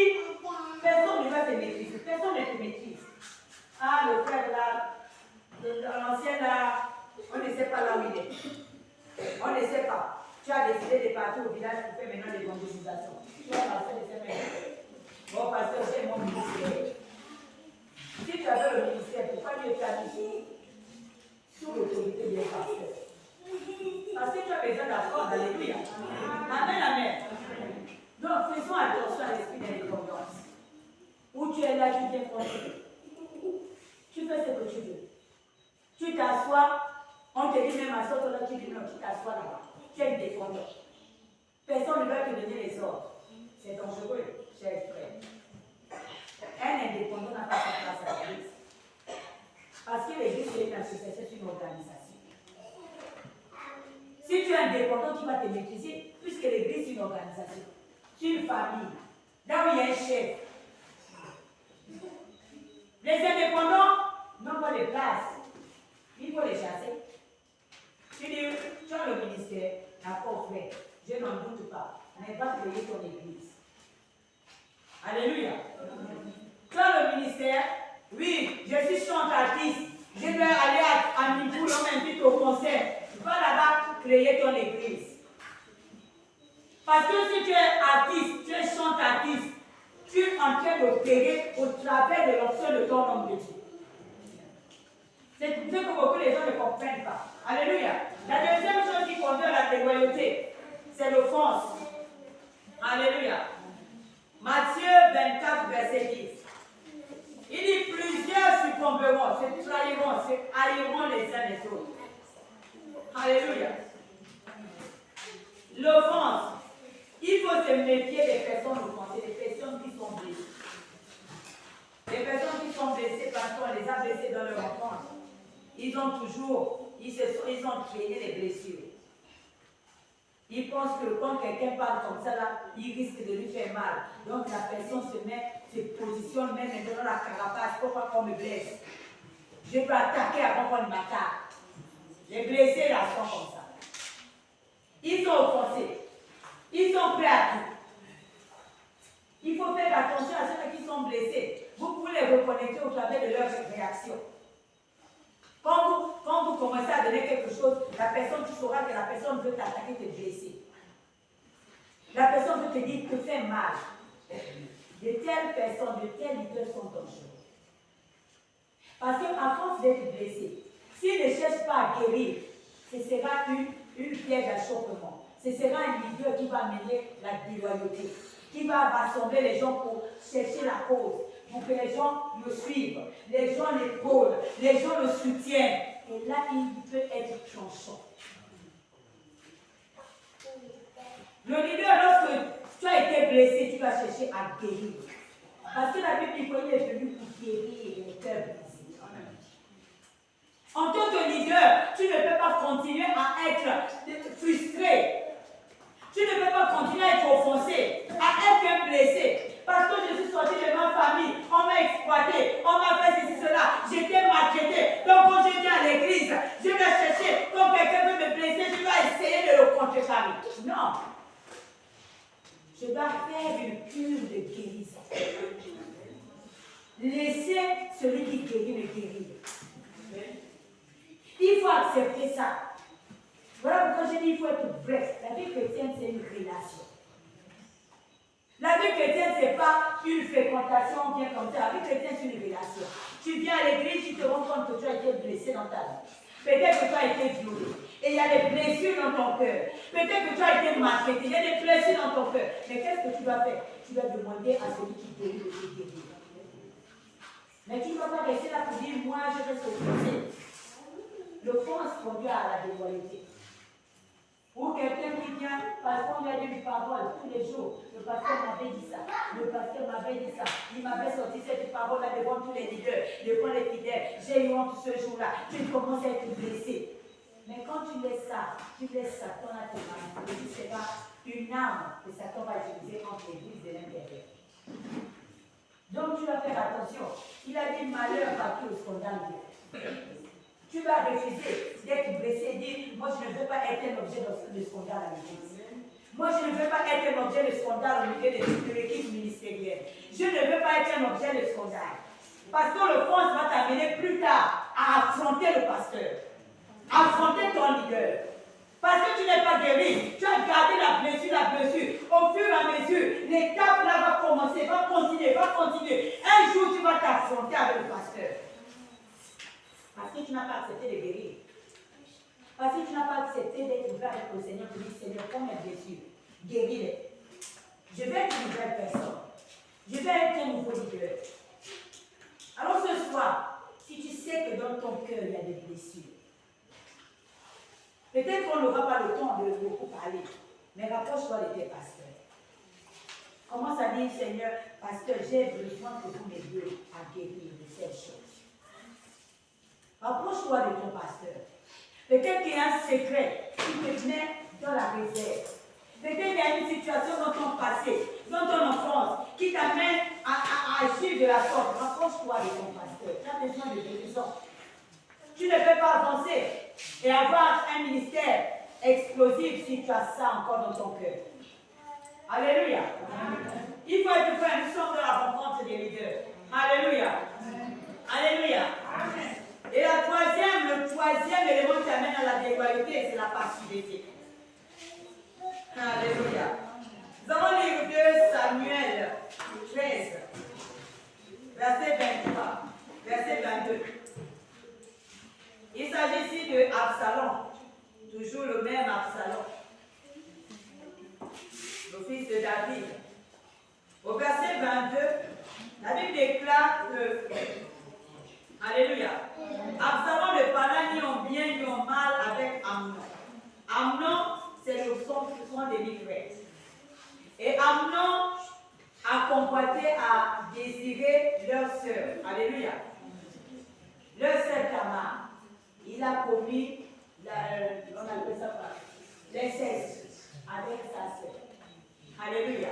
personne ne va te maîtriser. Personne ne te maîtrise. Ah, le frère là, l'ancien là, on ne sait pas là où il est. On ne sait pas. Tu as décidé de partir au village pour faire maintenant des évangélisations. Tu vas passer de ces mêmes. Bon, pasteur, j'ai mon ministère. Si tu avais le ministère, pourquoi Dieu t'a mis sous l'autorité des pasteurs? Parce que tu as besoin d'apprendre. Alléluia. Amen, amen. Donc, faisons attention à l'esprit d'indépendance. Où tu es là, tu viens tranquille. Tu fais ce que tu veux. Tu t'assois, on te dit même à sortir là, tu dis non, tu t'assois là-bas. Tu es indépendant. Personne ne va te donner les ordres. C'est dangereux, chers frères. Un indépendant n'a pas sa place à l'église. Parce que l'église, c'est une association, c'est une organisation. Si tu es indépendant, tu vas te maîtriser, puisque l'église, c'est une organisation. C'est une famille. Là où il y a un chef. Les indépendants n'ont pas de place. Il faut les chasser. Tu dis, tu as le ministère, d'accord, frère. Je n'en doute pas. Mais va créer ton église. Alléluia. Tu as le ministère. Oui, je suis chante artiste. Je vais aller à Nipou, on m'invite au concert. Va là-bas créer ton église. Parce que si tu es artiste, tu es chante artiste, tu es en train d'opérer au travers de l'option de ton homme de Dieu. C'est ce que beaucoup de gens ne comprennent pas. Alléluia. La deuxième chose qui conduit à la déloyauté, c'est l'offense. Alléluia. Matthieu 24, verset 10. Il dit plusieurs succomberont, se trahiront, se haïront les uns les autres. Alléluia. L'offense. Il faut se méfier des personnes offensées, des personnes qui sont blessées. Les personnes qui sont blessées parce qu'on les a blessées dans leur enfance. Ils ont traîné les blessures. Ils pensent que quand quelqu'un parle comme ça, là, il risque de lui faire mal. Donc la personne se positionne même dans la carapace. Pourquoi qu'on me blesse? Je peux attaquer avant qu'on m'attaque. Les blessés là sont comme ça. Ils sont offensés. Ils sont prêts à tout. Il faut faire attention à ceux qui sont blessés. Vous pouvez les reconnecter au travers de leurs réactions. Quand vous commencez à donner quelque chose, la personne, tu sauras que la personne veut t'attaquer, te blesser. La personne veut te dire, te faire mal. De telles personnes, de tels leaders sont dangereux. Parce qu'à force d'être blessé, s'ils ne cherchent pas à guérir, ce sera une pierre d'achoppement. Ce sera un leader qui va mener la déloyauté, qui va rassembler les gens pour chercher la cause, pour que les gens le suivent, les gens l'épaulent, les gens le soutiennent. Et là, il peut être tranchant. Le leader, lorsque tu as été blessé, tu vas chercher à guérir. Parce que la Bible dit qu'il est venu pour guérir les cœurs brisés. En tant que leader, tu ne peux pas continuer à être frustré. Tu ne peux pas continuer à être offensé, à être blessé. Parce que je suis sorti de ma famille, on m'a exploité, on m'a fait ceci, cela, j'étais maltraité. Donc quand je viens à l'église, je vais chercher, quand quelqu'un veut me blesser, je vais essayer de le contrecarrer. Non. Je dois faire une cure de guérison. Laissez celui qui guérit me guérir. Il faut accepter ça. Voilà pourquoi je dis qu'il faut être vrai. La vie chrétienne, c'est une orientation vient comme ça. Avec chrétien, c'est une relation. Tu viens à l'église, tu te rends compte que tu as été blessé dans ta vie. Peut-être que tu as été violé. Et il y a des blessures dans ton cœur. Peut-être que tu as été maltraité. Il y a des blessures dans ton cœur. Mais qu'est-ce que tu dois faire? Tu dois demander à celui qui guérit de te guérir. Mais tu ne dois pas rester là pour dire, moi, je reste offensé. L'offense conduit à la déloyauté. Ou quelqu'un qui vient, parce qu'on lui a dit une parole tous les jours. Le pasteur m'avait dit ça. Le pasteur m'avait dit ça. Il m'avait sorti cette parole-là devant tous les leaders, devant les fidèles. J'ai eu honte ce jour-là. Tu commences à être blessé. Mais quand tu laisses Satan à te manipuler, ce n'est pas une arme que Satan va utiliser contre l'église de l'intérieur. Donc tu dois faire attention. Il a dit malheur va qui au scandale. Tu vas refuser d'être blessé, dire moi je ne veux pas être un objet de scandale à l'église. Moi je ne veux pas être un objet de scandale au milieu de l'équipe ministérielle. Je ne veux pas être un objet de scandale. Parce que l'offense va t'amener plus tard à affronter le pasteur, affronter ton leader. Parce que tu n'es pas guéri, tu as gardé la blessure. Au fur et à mesure, l'étape là va commencer, va continuer. Un jour, tu vas t'affronter avec le pasteur. Parce que tu n'as pas accepté de guérir. Parce que tu n'as pas accepté d'être ouvert avec le Seigneur pour dire, Seigneur, prends mes blessures, guéris-les. Je vais être une nouvelle personne. Je vais être un nouveau leader. Alors ce soir, si tu sais que dans ton cœur, il y a des blessures, peut-être qu'on n'aura pas le temps de beaucoup parler, mais rapproche-toi de tes pasteurs. Commence à dire, Seigneur, pasteur, j'ai besoin que vous m'aidiez à guérir de cette chose. Rapproche-toi de ton pasteur. Peut-être qu'il y a un secret qui te met dans la réserve. Peut-être qu'il y a une situation dans ton passé, dans ton enfance, qui t'amène à agir de la sorte. Rapproche-toi de ton pasteur. Tu as besoin de guérison. Tu ne peux pas avancer et avoir un ministère explosif si tu as ça encore dans ton cœur. Alléluia. Il faut être prêt. Nous sommes dans la rencontre des leaders. Alléluia. Alléluia. Et le troisième élément qui amène à la déloyauté, c'est la passivité. Alléluia. Nous allons lire 2 Samuel 13, verset 23, verset 22. Il s'agit ici de Absalom, toujours le même Absalom, le fils de David. Au verset 22, la Bible déclare que, alléluia, Absalom ne parla ni en bien ni en mal avec Amnon. Amnon, c'est le son des frères. Et Amnon a convoité à désirer leur sœur. Alléluia. Leur sœur Tamar. Il a commis, on appelle ça l'inceste avec sa sœur. Alléluia.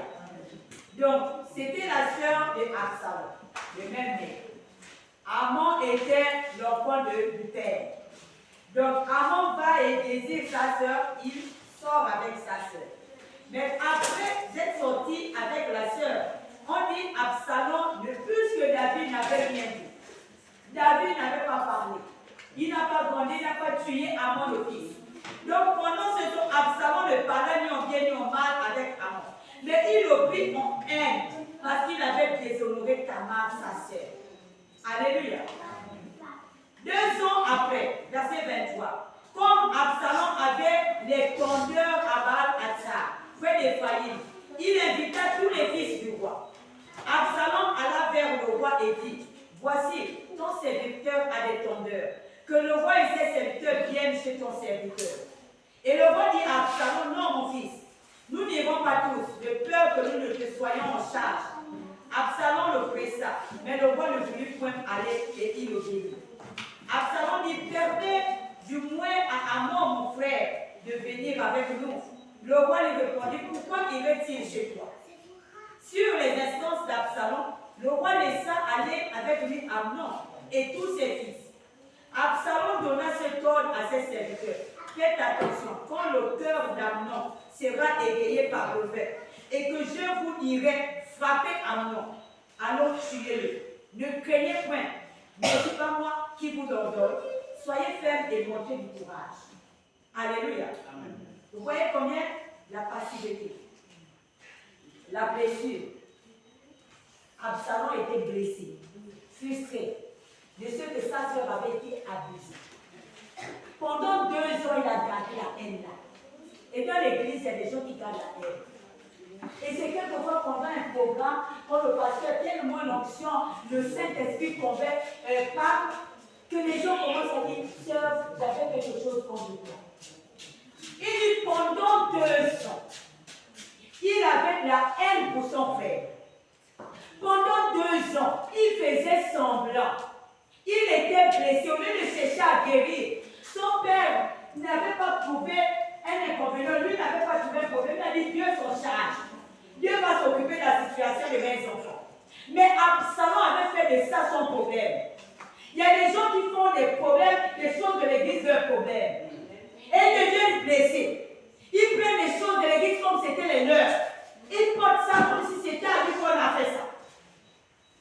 Donc, c'était la sœur de Absalom, le même né. Amnon était l'enfant du père. Donc, Amnon va et désire sa sœur, il sort avec sa sœur. Mais après être sorti avec la sœur, on dit Absalom, puisque David n'avait rien dit. David n'avait pas parlé. Il n'a pas grandi, il n'a pas tué Amnon le fils. Donc pendant ce temps, Absalom ne parlait ni en bien ni en mal avec Amnon. Mais il le prit en haine parce qu'il avait déshonoré Tamar, sa sœur. Alléluia. 2 ans après, verset 23, comme Absalom avait les tondeurs à Baal-Hatzar, près d'Éphraïm, il invita tous les fils du roi. Absalom alla vers le roi et dit, voici, ton serviteur a des tondeurs. Que le roi et ses serviteurs viennent chez ton serviteur. Et le roi dit à Absalom, non mon fils, nous n'irons pas tous, de peur que nous ne te soyons en charge. Absalom le pressa, mais le roi ne voulut point aller et il obéit. Absalom dit, permets du moins à Amnon, mon frère, de venir avec nous. Le roi lui répondit, pourquoi irait-il chez toi? Sur les instances d'Absalom, le roi laissa aller avec lui Amnon et tous ses fils. Absalom donna cet ordre à ses serviteurs. Faites attention, quand le cœur d'Amnon sera égayé par le ver, et que je vous dirai, frappez Amnon, allons tuez-le. Ne craignez point, ne c'est pas moi qui vous ordonne. Soyez fermes et montrez du courage. Alléluia. Amen. Vous voyez combien? La passivité, la blessure. Absalom était blessé, frustré de ce que sa soeur avait été abusée. Pendant 2 ans, il a gardé la haine là. Et dans l'église, il y a des gens qui gardent la haine. Et c'est quelquefois pendant un programme, quand le pasteur tellement l'onction, le Saint-Esprit convainc, parle, que les gens commencent à dire, sœur, j'avais quelque chose contre toi. Il dit, pendant 2 ans, il avait de la haine pour son frère. Pendant 2 ans, il faisait semblant. Il était blessé. Au lieu de chercher à guérir, son père n'avait pas trouvé un inconvénient. Lui n'avait pas trouvé un problème. Il a dit, Dieu s'en charge. Dieu va s'occuper de la situation de mes enfants. Mais Absalom avait fait de ça son problème. Il y a des gens qui font des problèmes, des choses de l'église, leurs problèmes. Et ils deviennent blessés. Ils prennent les choses de l'église comme c'était les leurs. Ils portent ça comme si c'était à lui qu'on a fait ça.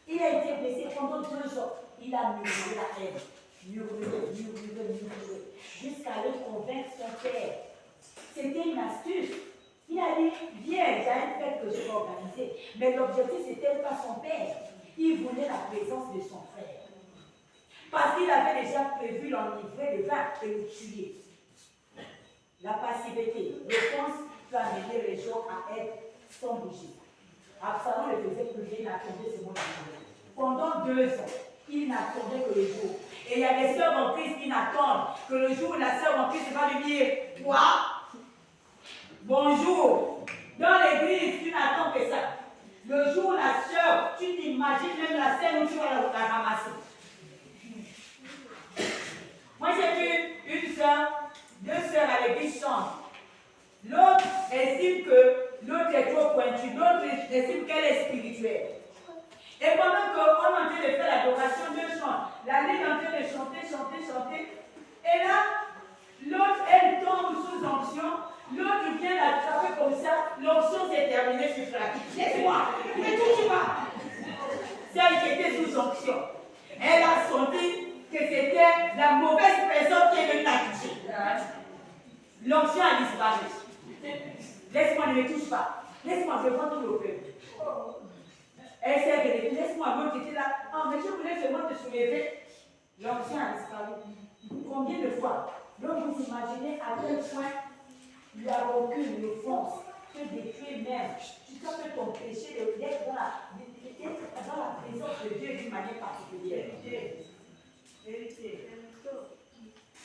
Il a été blessé pendant 2 ans. Il a murmuré la haine. Murmuré. Jusqu'à le convaincre son père. C'était une astuce. Il a dit, viens, il y a une fête que je vais organiser. Mais l'objectif, c'était pas son père. Il voulait la présence de son frère. Parce qu'il avait déjà prévu l'enivrer de vin et le tuer. La passivité, l'offense peut amener les gens à être sans bouger. Absalom ne faisait plus rien, il attendait ce moment. Pendant 2 ans, il n'attendait que le jour. Et il y a des sœurs en Christ qui n'attendent que le jour où la sœur en Christ va lui dire, toi, bonjour. Dans l'église, tu n'attends que ça. Le jour où la sœur, tu t'imagines même la scène où tu vas la ramasser. Moi, j'ai vu une sœur, 2 sœurs à l'église chantent. L'autre estime que l'autre est trop pointu. L'autre estime qu'elle est spirituelle. Et pendant qu'on est en train de faire l'adoration, 2 chantent. La ligne est en train de chanter. Et là, l'autre, elle tombe sous onction. L'autre vient l'attraper comme ça. L'onction s'est terminée sur Flaky. Laisse-moi, ne touche pas. Celle qui était sous onction. Elle a senti que c'était la mauvaise personne qui est venue la toucher. L'onction a disparu. Laisse-moi, ne me touche pas. Laisse-moi, je vois tout le peuple. Elle s'est relevée. Laisse-moi, l'autre était là. Ah, mais je voulais seulement te soulever. L'onction a disparu. Combien de fois? Donc vous imaginez à quel point la rancune, l'offense peut détruire même. Tu sens que ton péché d'être dans la présence de Dieu d'une manière particulière.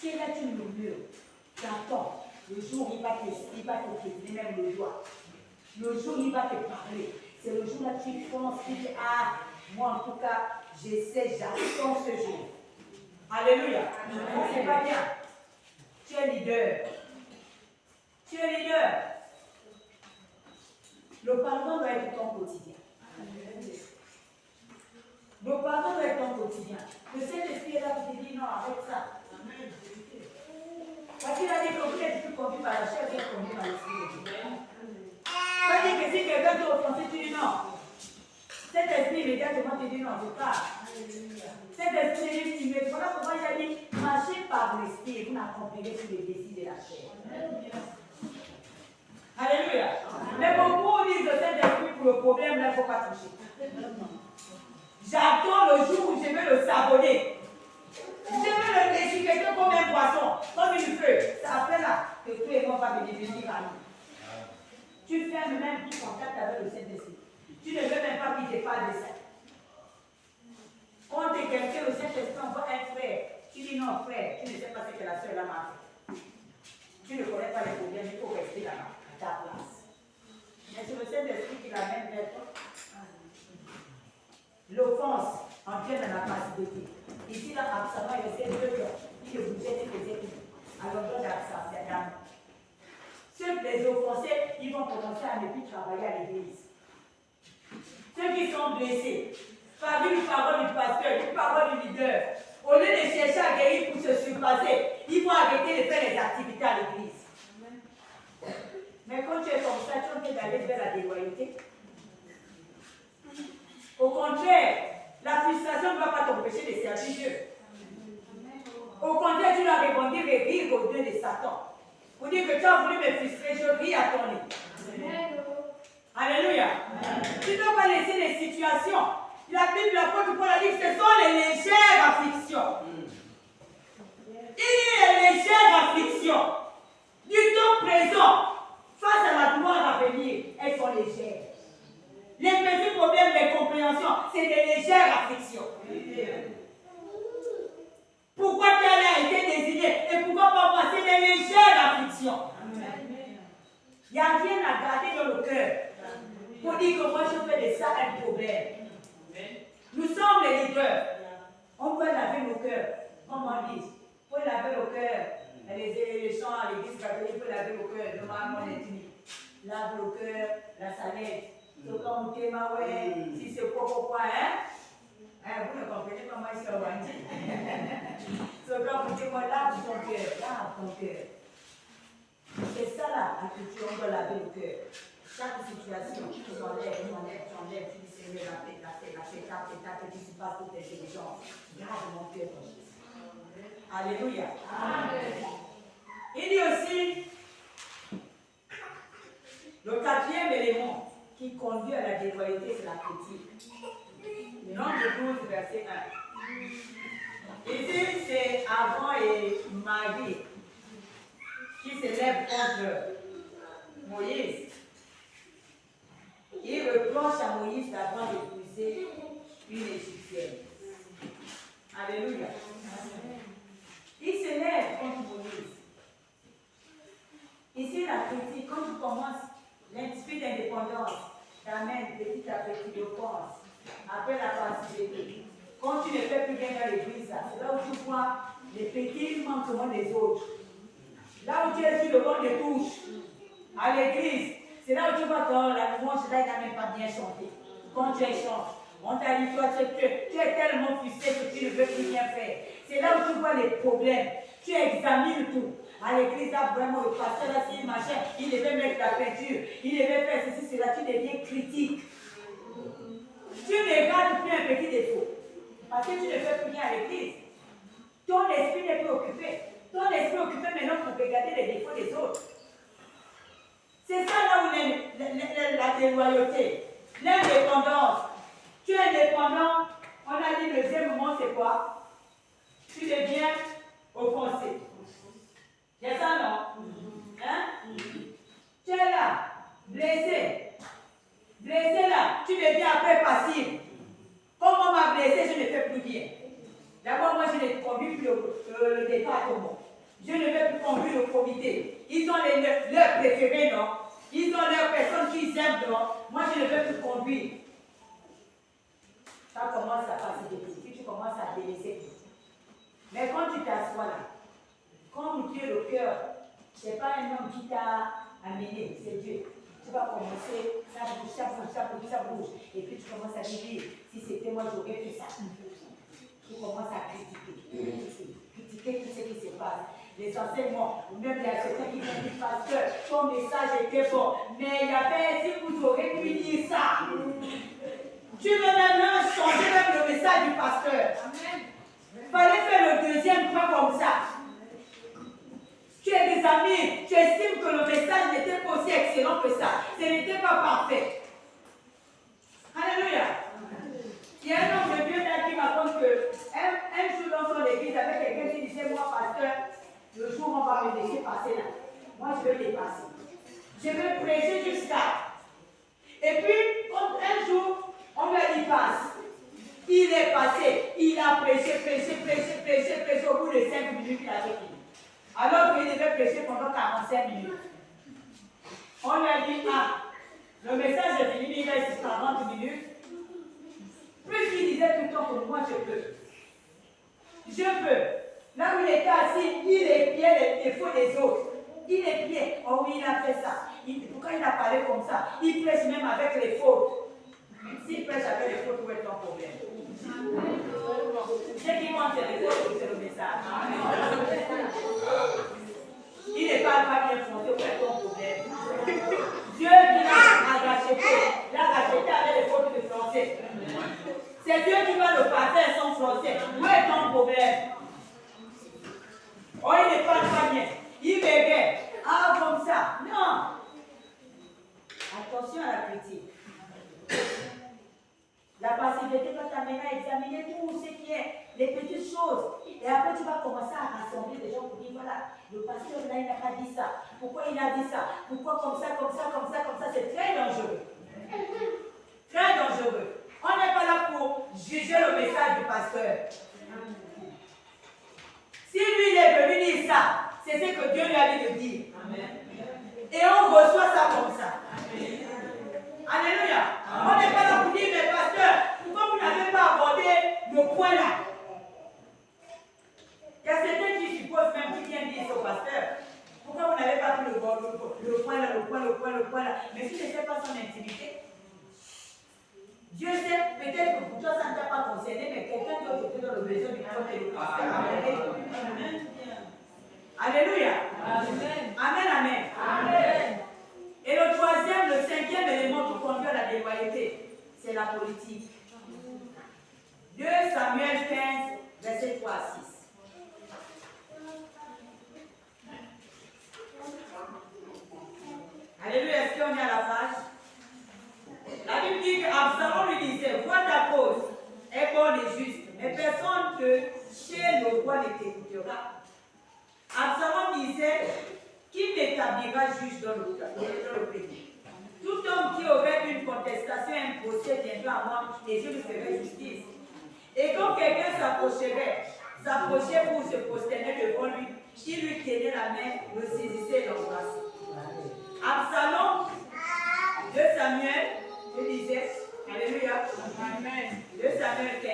Si là tu murmures, t'entends, le jour où il va te traiter même le doigt. Le jour où il va te parler, c'est le jour où tu penses, tu dis, ah, moi en tout cas, j'essaie, j'attends ce jour. Alléluia. C'est pas bien. Tu es leader. Tu es leader. Le pardon doit être ton quotidien. Le pardon doit être ton quotidien. Le Saint-Esprit est là pour te dire non, arrête ça. Parce qu'il a dit que vous n'êtes plus conduit par la chair, vous êtes conduit par l'esprit. Ça dit que si quelqu'un te offensé, tu dis non. Cet esprit immédiatement te dit non, je pars. Cet esprit immédiatement, voilà pourquoi il a dit marchez par l'esprit et vous n'accomplirez plus les désirs de la chair. Alléluia. Mais beaucoup disent le Saint-Esprit pour le problème, là, il ne faut pas toucher. J'attends le jour où je vais le savonner. Je vais le déchiqueter comme un poisson, comme une feuille. C'est après là que tout et moi va me devenir ami. Tu fermes même tout contact avec le Saint-Esprit. Tu ne veux même pas qu'il te parle de ça. Quand tu es quelqu'un, le Saint-Esprit envoie un frère. Tu dis non, frère, tu ne sais pas ce que la sœur là m'a fait. Tu ne connais pas les problèmes, il faut rester là-bas, à ta place. Mais c'est le Saint-Esprit qui l'amène vers toi. L'offense entraîne la passivité. Ici, là, Absalom, il restait 2 ans. Il le bougeait, il faisait tout. Alors, donc, Absalom, ceux qui les offensés, ils vont commencer à ne plus travailler à l'église. Ceux qui sont blessés, par une parole du pasteur, une parole du leader, au lieu de chercher à guérir pour se surpasser, ils vont arrêter de faire les activités à l'église. Mais quand tu es comme ça, tu es en train d'aller vers la déloyauté. Au contraire, la frustration ne va pas t'empêcher de servir Dieu. Au contraire, tu dois répondre et rire au Dieu de Satan. Pour dire que tu as voulu me frustrer, je ris à ton nez. Alléluia. Tu ne dois pas laisser les situations La Bible, l'apôtre Paul a dit que ce sont les légères afflictions. Il dit les légères afflictions du temps présent face à la gloire à venir, elles sont légères. Les petits problèmes de compréhension, c'est des légères afflictions. Pourquoi tel a été désigné et pourquoi pas moi, c'est des légères afflictions. Il n'y a rien à garder dans le cœur pour dire que moi je fais de ça un problème. Nous sommes les leaders. On doit laver nos cœurs, comme on dit. Il faut laver le cœur. Les chants à l'église catholique, il faut laver le cœur. Normalement, on est timide. Lave le cœur, la salette. C'est comme Théma, ouais. Si c'est pourquoi, hein? Vous ne comprenez pas moi, c'est Rwandi. C'est comme Théma, lave ton cœur. Lave ton cœur. C'est ça là, la culture, on doit laver le cœur. Chaque situation, tu t'enlèves, tu dis Seigneur, la paix, et tu se passes toute intelligence. Garde mon cœur en Jésus. Alléluia. Amen. Il dit aussi, le quatrième élément qui conduit à la déloyauté, c'est la critique. Nombre 12, verset 1. Ici, c'est Aaron et Marie qui s'élèvent contre Moïse. Il reproche à Moïse d'avoir épousé une Égyptienne. Alléluia. Il s'élève contre Moïse. Ici, la critique, quand tu commences l'esprit d'indépendance, t'amène petit à petit de force, après la passivité. Quand tu ne fais plus bien dans l'église, c'est là où tu vois les petits manquements des autres. Là où tu es sur le banc de touche, à l'église, c'est là où tu vois que la louange, là, il n'a même pas bien chanté. Quand tu chantes, on t'a dit, toi, tu es tellement frustré que tu ne veux plus rien faire. C'est là où tu vois les problèmes. Tu examines tout. À l'église, là, vraiment, le pasteur, là, c'est machin, il devait mettre la peinture, il devait faire ceci, cela, tu deviens critique. Tu ne gardes plus un petit défaut. Parce que tu ne fais plus rien à l'église. Ton esprit n'est plus occupé. Ton esprit est occupé maintenant pour regarder les défauts des autres. C'est ça là où la déloyauté, l'indépendance. Tu es indépendant, on a dit le deuxième moment, c'est quoi? Tu deviens offensé. C'est ça, non? Hein? Tu es là, blessé. Blessé là, tu deviens après passif. Comme on m'a blessé, je ne fais plus bien. D'abord, moi, je ne conduis plus le département. Je ne vais plus conduire le comité. Ils ont leurs préférés, non? Ils ont leurs personnes qu'ils aiment, non? Moi, je ne vais plus conduire. Ça commence à passer des petits, puis tu commences à délaisser. Mais quand tu t'assois là, comme Dieu le cœur, ce n'est pas un homme qui t'a amené, c'est Dieu. Tu vas commencer, ça bouge, ça bouge, ça bouge, ça bouge. Et puis tu commences à dire, si c'était moi, j'aurais fait ça. Tu commences à critiquer tout ce qui se passe. Les enseignements, ou même les certains qui vont dire, pasteur, ton message était bon, mais il y avait, si vous aurez pu dire ça. Tu veux même changer même le message du pasteur. Il fallait faire le deuxième point comme ça. Tu es des amis, tu estimes que le message n'était pas aussi excellent que ça. Ce n'était pas parfait. Alléluia. Il y a un homme de Dieu là qui m'a dit qu'un jour dans son église, avec quelqu'un qui disait, moi, pasteur, le jour où on va me laisser passer là, moi je vais dépasser. Je vais prêcher jusqu'à. Et puis, un jour, on lui a dit passe. Il est passé, il a prêché. Au bout de 5 minutes, il avait fini. Alors qu'il devait prêcher pendant 45 minutes. On lui a dit, le message est fini, mais il reste 40 minutes. Puisqu'il disait tout le temps que moi je peux. Je peux. Là où il était assis, il épiait les défauts des autres. Il épiait. Oh oui, il a fait ça. Pourquoi il a parlé comme ça? Il prêche même avec les fautes. S'il prêche avec les fautes, où est ton problème? Ce qui compte, c'est les fautes, c'est le message. Il ne parle pas bien français, où est ton problème? Dieu qui l'a racheté. L'a racheté avec les fautes de français. C'est Dieu qui va le parler sans français. Où est ton problème? Oh, il ne parle pas bien. Il bébait. Comme ça. Non. Attention à la critique. La passivité va t'amener à examiner tout ce qui est les petites choses. Et après, tu vas commencer à rassembler des gens pour dire, voilà, le pasteur là, il n'a pas dit ça. Pourquoi il a dit ça? Pourquoi comme ça, comme ça, comme ça, comme ça? C'est très dangereux. Très dangereux. On n'est pas là pour juger le message du pasteur. Si lui, il est venu dire ça, c'est ce que Dieu lui a dit de dire. Amen. Et on reçoit ça comme ça. Amen. Alléluia. On n'est pas là pour dire, mais pasteur, pourquoi vous n'avez pas abordé le point là? Il y a certains qui supposent même qui viennent dire au pasteur, pourquoi vous n'avez pas pris le point là, le point là? Mais si tu ne sais pas son intimité, Dieu sait, peut-être que pour toi ça ne t'a pas concerné, mais quelqu'un d'autre était dans le besoin du point de le pasteur. Amen. Alléluia. Amen. Amen, amen. Amen. Et le troisième, le cinquième élément qui conduit à la déloyauté, c'est la politique. 2 Samuel 15, verset 3 à 6. Alléluia, est-ce qu'on est à la page? La Bible dit qu'Absalom lui disait, vois ta cause est bonne et juste, mais personne que chez le roi ne t'écoutera. Absalom disait, qui m'établira juge dans le pays? Tout homme qui aurait une contestation, un procès viendra à moi et je lui ferai justice. Et quand quelqu'un s'approchait pour se prosterner devant lui, il lui tenait la main, le saisissait et l'embrassait. Absalom, 2 Samuel, je disais, alléluia, amen. 2 Samuel 15,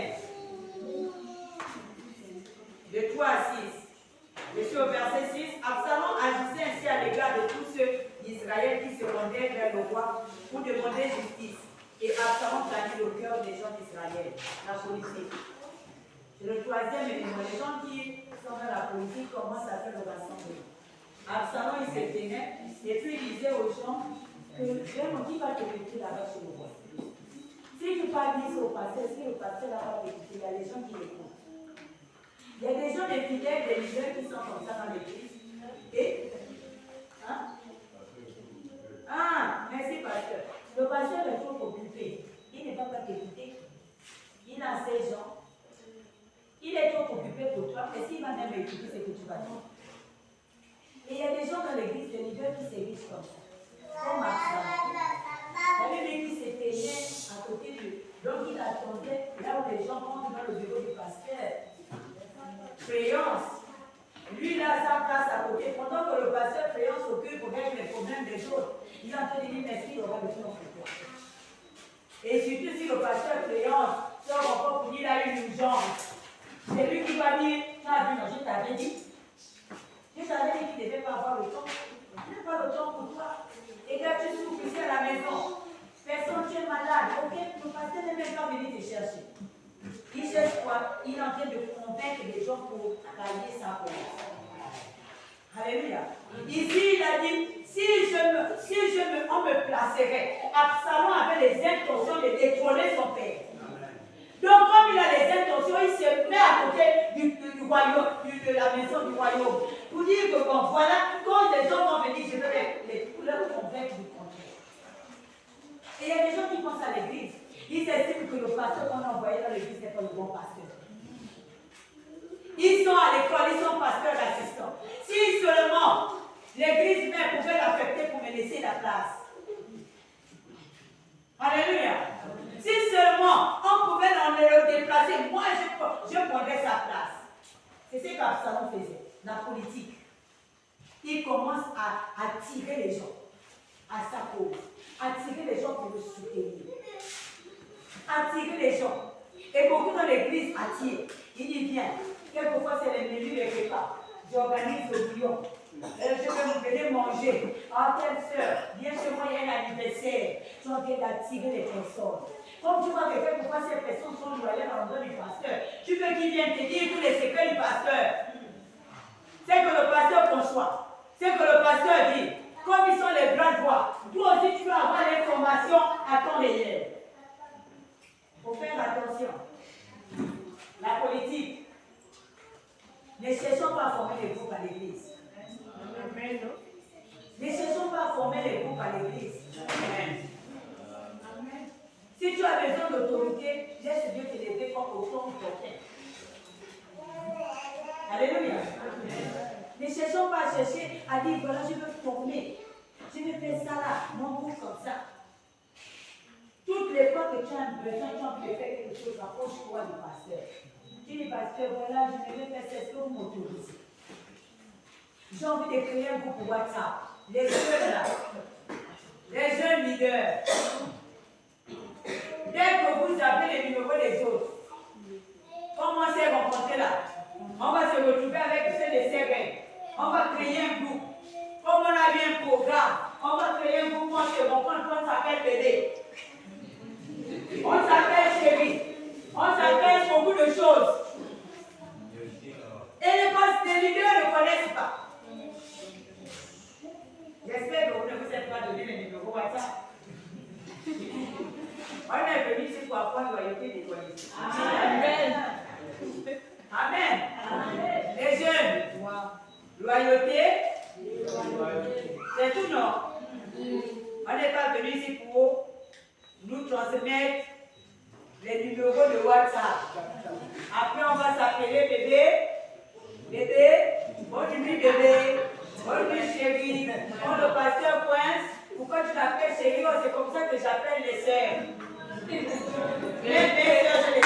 de 3 à 6. Je suis au verset 6. Absalom agissait ainsi à l'égard de tous ceux d'Israël qui se rendaient vers le roi pour demander justice. Et Absalom planait le cœur des gens d'Israël, la politique. C'est le troisième élément. Les gens qui sont dans la politique commencent à faire le rassemblement. Absalom, il se tenait et puis il disait aux gens que vraiment, qui va t'écouter là-bas chez le roi? Si tu parles ici au pasteur, si le pasteur là-bas t'écouter, il y a des gens qui l'écoutent. Il y a des gens, des fidèles, des leaders qui sont comme ça dans l'église. Et merci pasteur. Le pasteur est trop occupé. Il n'est pas t'écouter. Il a ses gens. Il est trop occupé pour toi. Et s'il va même écouter ce que tu vas dire. Et il y a des gens dans l'église, des leaders qui s'érigent comme ça. Comme Absalom. Il y avait lui qui s'est payé à côté de lui. Donc il attendait là où les gens rentrent dans le bureau du pasteur. Créance. Lui, il a sa place à côté. Pendant que le pasteur Créance s'occupe pour régler les problèmes des autres, il a entendu dire merci, il aura besoin de toi. Et surtout si le pasteur Créance sort encore pour dire il a une urgence. C'est lui qui va dire, tu as vu, non, je t'avais dit. Je t'avais dit qu'il ne devait pas avoir le temps. Il n'a pas le temps pour toi. Et quand tu souffres ici à la maison, personne, tu es malade. Ok, le pasteur n'est même pas venu te chercher. Il cherche quoi? Il est en train de convaincre les gens pour rallier sa cause. Alléluia. Ici, il a dit, on me placerait. Absalom avait les intentions de détrôner son père. Donc, comme il a les intentions, il se met à côté du royaume, de la maison du royaume. Pour dire que, bon, voilà, quand les gens vont venir, je vais leur convaincre du contraire. Et il y a des gens qui pensent à l'église. Ils estiment que le pasteur qu'on a envoyé dans l'église n'est pas le bon pasteur. Ils sont à l'école, ils sont pasteurs d'assistants. Si seulement l'église même pouvait l'affecter pour me laisser la place. Alléluia. Si seulement on pouvait le déplacer, moi je prendrais sa place. C'est ce qu'Absalom faisait, la politique. Il commence à attirer les gens à sa cause, attirer les gens pour le soutenir. Attirer les gens. Et beaucoup dans l'église attirent. Il dit viens. Quelquefois c'est les menus des repas. J'organise le bouillon. Je vais vous venir manger. Ah, telle soeur, viens chez moi, il y a un anniversaire. Tu es en train d'attirer les personnes. Comme tu vois que quelquefois ces personnes sont loyales à l'endroit du pasteur, tu veux qu'il vienne te dire tous les secrets du pasteur. C'est que le pasteur conçoit. C'est que le pasteur dit. Comme ils sont les bras droits, toi aussi tu veux avoir l'information à ton réel. Il faut faire attention. La politique. Ne cherchons pas à former des groupes à l'église. Ne cherchons pas à former des groupes à l'église. Si tu as besoin d'autorité, autoporteur. Alléluia. Ne cherchons pas à chercher à dire voilà, je veux former. Je vais faire ça là, mon groupe comme ça. Toutes les fois que tu as besoin, tu as envie de faire quelque chose, approche-toi du pasteur. Tu dis, pasteur, voilà, je vais faire ça, est-ce que vous m'autorisez? J'ai envie de créer un groupe WhatsApp. Les jeunes là, les jeunes leaders. Dès que vous avez les numéros des autres, comme on s'est rencontrés là, on va se retrouver avec ceux de Sérène. On va créer un groupe. Comme on a vu un programme, on va créer un groupe, on se rencontre, on s'appelle bébé. On s'appelle chérie. On s'appelle beaucoup de choses. Et les leaders ne connaissent pas. J'espère que vous ne vous êtes pas donné les numéros WhatsApp. On est venu ici pour apprendre loyauté des loyautés. Amen. Amen. Amen. Les jeunes, loyauté, c'est tout non. On n'est pas venu ici pour nous transmettre les numéros de WhatsApp. Après, on va s'appeler bébé, bébé, aujourd'hui bébé, aujourd'hui chérie, quand le pasteur coince, pourquoi tu l'appelles chérie? Oh, c'est comme ça que j'appelle les sœurs. Les sœurs, je les